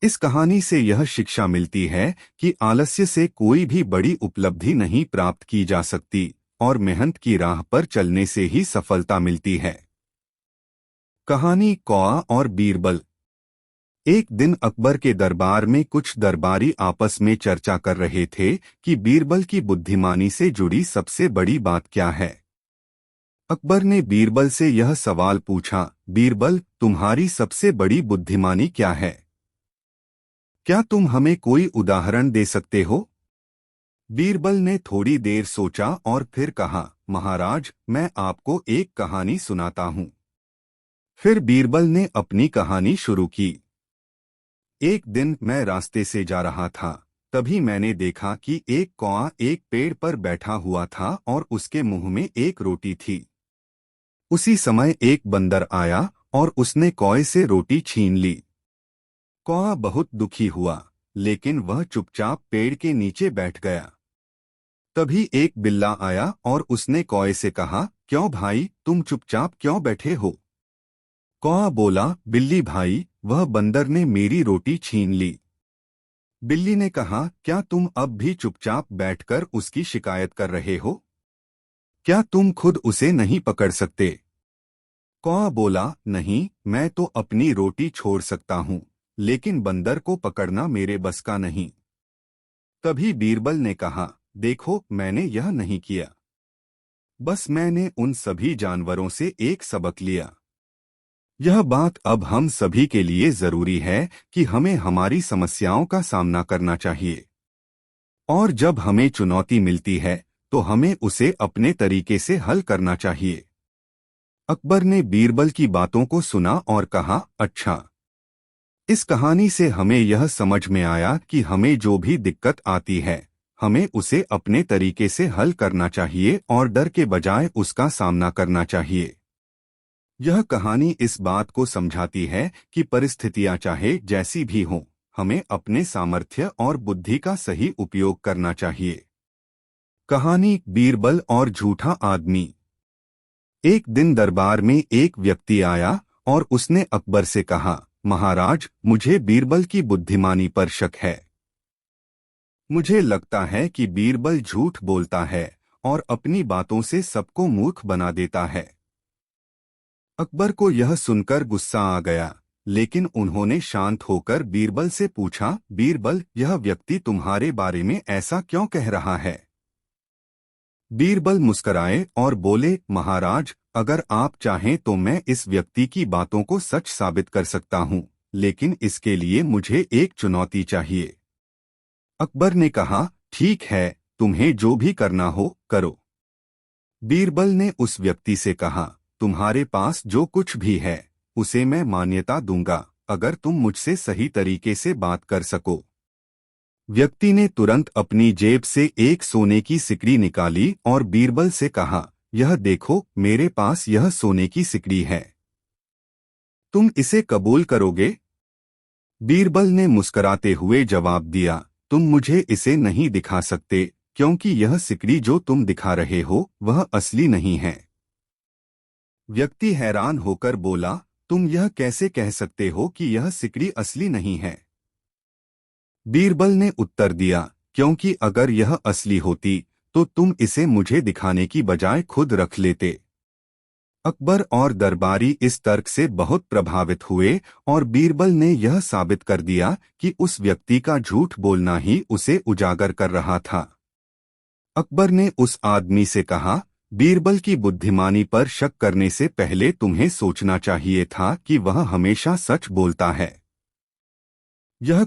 इस कहानी से यह शिक्षा मिलती है कि आलस्य से कोई भी बड़ी उपलब्धि नहीं प्राप्त की जा सकती और मेहनत की राह पर चलने से ही सफलता मिलती है। कहानी कौआ और बीरबल। एक दिन अकबर के दरबार में कुछ दरबारी आपस में चर्चा कर रहे थे कि बीरबल की बुद्धिमानी से जुड़ी सबसे बड़ी बात क्या है। अकबर ने बीरबल से यह सवाल पूछा, बीरबल, तुम्हारी सबसे बड़ी बुद्धिमानी क्या है? क्या तुम हमें कोई उदाहरण दे सकते हो? बीरबल ने थोड़ी देर सोचा और फिर कहा, महाराज, मैं आपको एक कहानी सुनाता हूँ। फिर बीरबल ने अपनी कहानी शुरू की। एक दिन मैं रास्ते से जा रहा था, तभी मैंने देखा कि एक कौआ एक पेड़ पर बैठा हुआ था और उसके मुंह में एक रोटी थी। उसी समय एक बंदर आया और उसने कौए से रोटी छीन ली। कौआ बहुत दुखी हुआ, लेकिन वह चुपचाप पेड़ के नीचे बैठ गया। तभी एक बिल्ला आया और उसने कौए से कहा, क्यों भाई, तुम चुपचाप क्यों बैठे हो? कौआ बोला, बिल्ली भाई, वह बंदर ने मेरी रोटी छीन ली। बिल्ली ने कहा, क्या तुम अब भी चुपचाप बैठकर उसकी शिकायत कर रहे हो? क्या तुम खुद उसे नहीं पकड़ सकते? कौआ बोला, नहीं, मैं तो अपनी रोटी छोड़ सकता हूँ, लेकिन बंदर को पकड़ना मेरे बस का नहीं। तभी बीरबल ने कहा, देखो, मैंने यह नहीं किया। बस मैंने उन सभी जानवरों से एक सबक लिया। यह बात अब हम सभी के लिए जरूरी है कि हमें हमारी समस्याओं का सामना करना चाहिए। और जब हमें चुनौती मिलती है तो हमें उसे अपने तरीके से हल करना चाहिए। अकबर ने बीरबल की बातों को सुना और कहा, अच्छा। इस कहानी से हमें यह समझ में आया कि हमें जो भी दिक्कत आती है, हमें उसे अपने तरीके से हल करना चाहिए और डर के बजाय उसका सामना करना चाहिए। यह कहानी इस बात को समझाती है कि परिस्थितियां चाहे जैसी भी हों, हमें अपने सामर्थ्य और बुद्धि का सही उपयोग करना चाहिए। कहानी बीरबल और झूठा आदमी। एक दिन दरबार में एक व्यक्ति आया और उसने अकबर से कहा, महाराज, मुझे बीरबल की बुद्धिमानी पर शक है। मुझे लगता है कि बीरबल झूठ बोलता है और अपनी बातों से सबको मूर्ख बना देता है। अकबर को यह सुनकर गुस्सा आ गया, लेकिन उन्होंने शांत होकर बीरबल से पूछा, बीरबल, यह व्यक्ति तुम्हारे बारे में ऐसा क्यों कह रहा है? बीरबल मुस्कराए और बोले, महाराज, अगर आप चाहें तो मैं इस व्यक्ति की बातों को सच साबित कर सकता हूँ, लेकिन इसके लिए मुझे एक चुनौती चाहिए। अकबर ने कहा, ठीक है, तुम्हें जो भी करना हो करो। बीरबल ने उस व्यक्ति से कहा, तुम्हारे पास जो कुछ भी है उसे मैं मान्यता दूंगा, अगर तुम मुझसे सही तरीके से बात कर सको। व्यक्ति ने तुरंत अपनी जेब से एक सोने की सिकड़ी निकाली और बीरबल से कहा, यह देखो, मेरे पास यह सोने की सिकड़ी है। तुम इसे कबूल करोगे? बीरबल ने मुस्कराते हुए जवाब दिया, तुम मुझे इसे नहीं दिखा सकते, क्योंकि यह सिकड़ी जो तुम दिखा रहे हो वह असली नहीं है। व्यक्ति हैरान होकर बोला, तुम यह कैसे कह सकते हो कि यह सिकड़ी असली नहीं है? बीरबल ने उत्तर दिया, क्योंकि अगर यह असली होती तो तुम इसे मुझे दिखाने की बजाय खुद रख लेते। अकबर और दरबारी इस तर्क से बहुत प्रभावित हुए और बीरबल ने यह साबित कर दिया कि उस व्यक्ति का झूठ बोलना ही उसे उजागर कर रहा था। अकबर ने उस आदमी से कहा, बीरबल की बुद्धिमानी पर शक करने से पहले तुम्हें सोचना चाहिए था कि वह हमेशा सच बोलता है। यह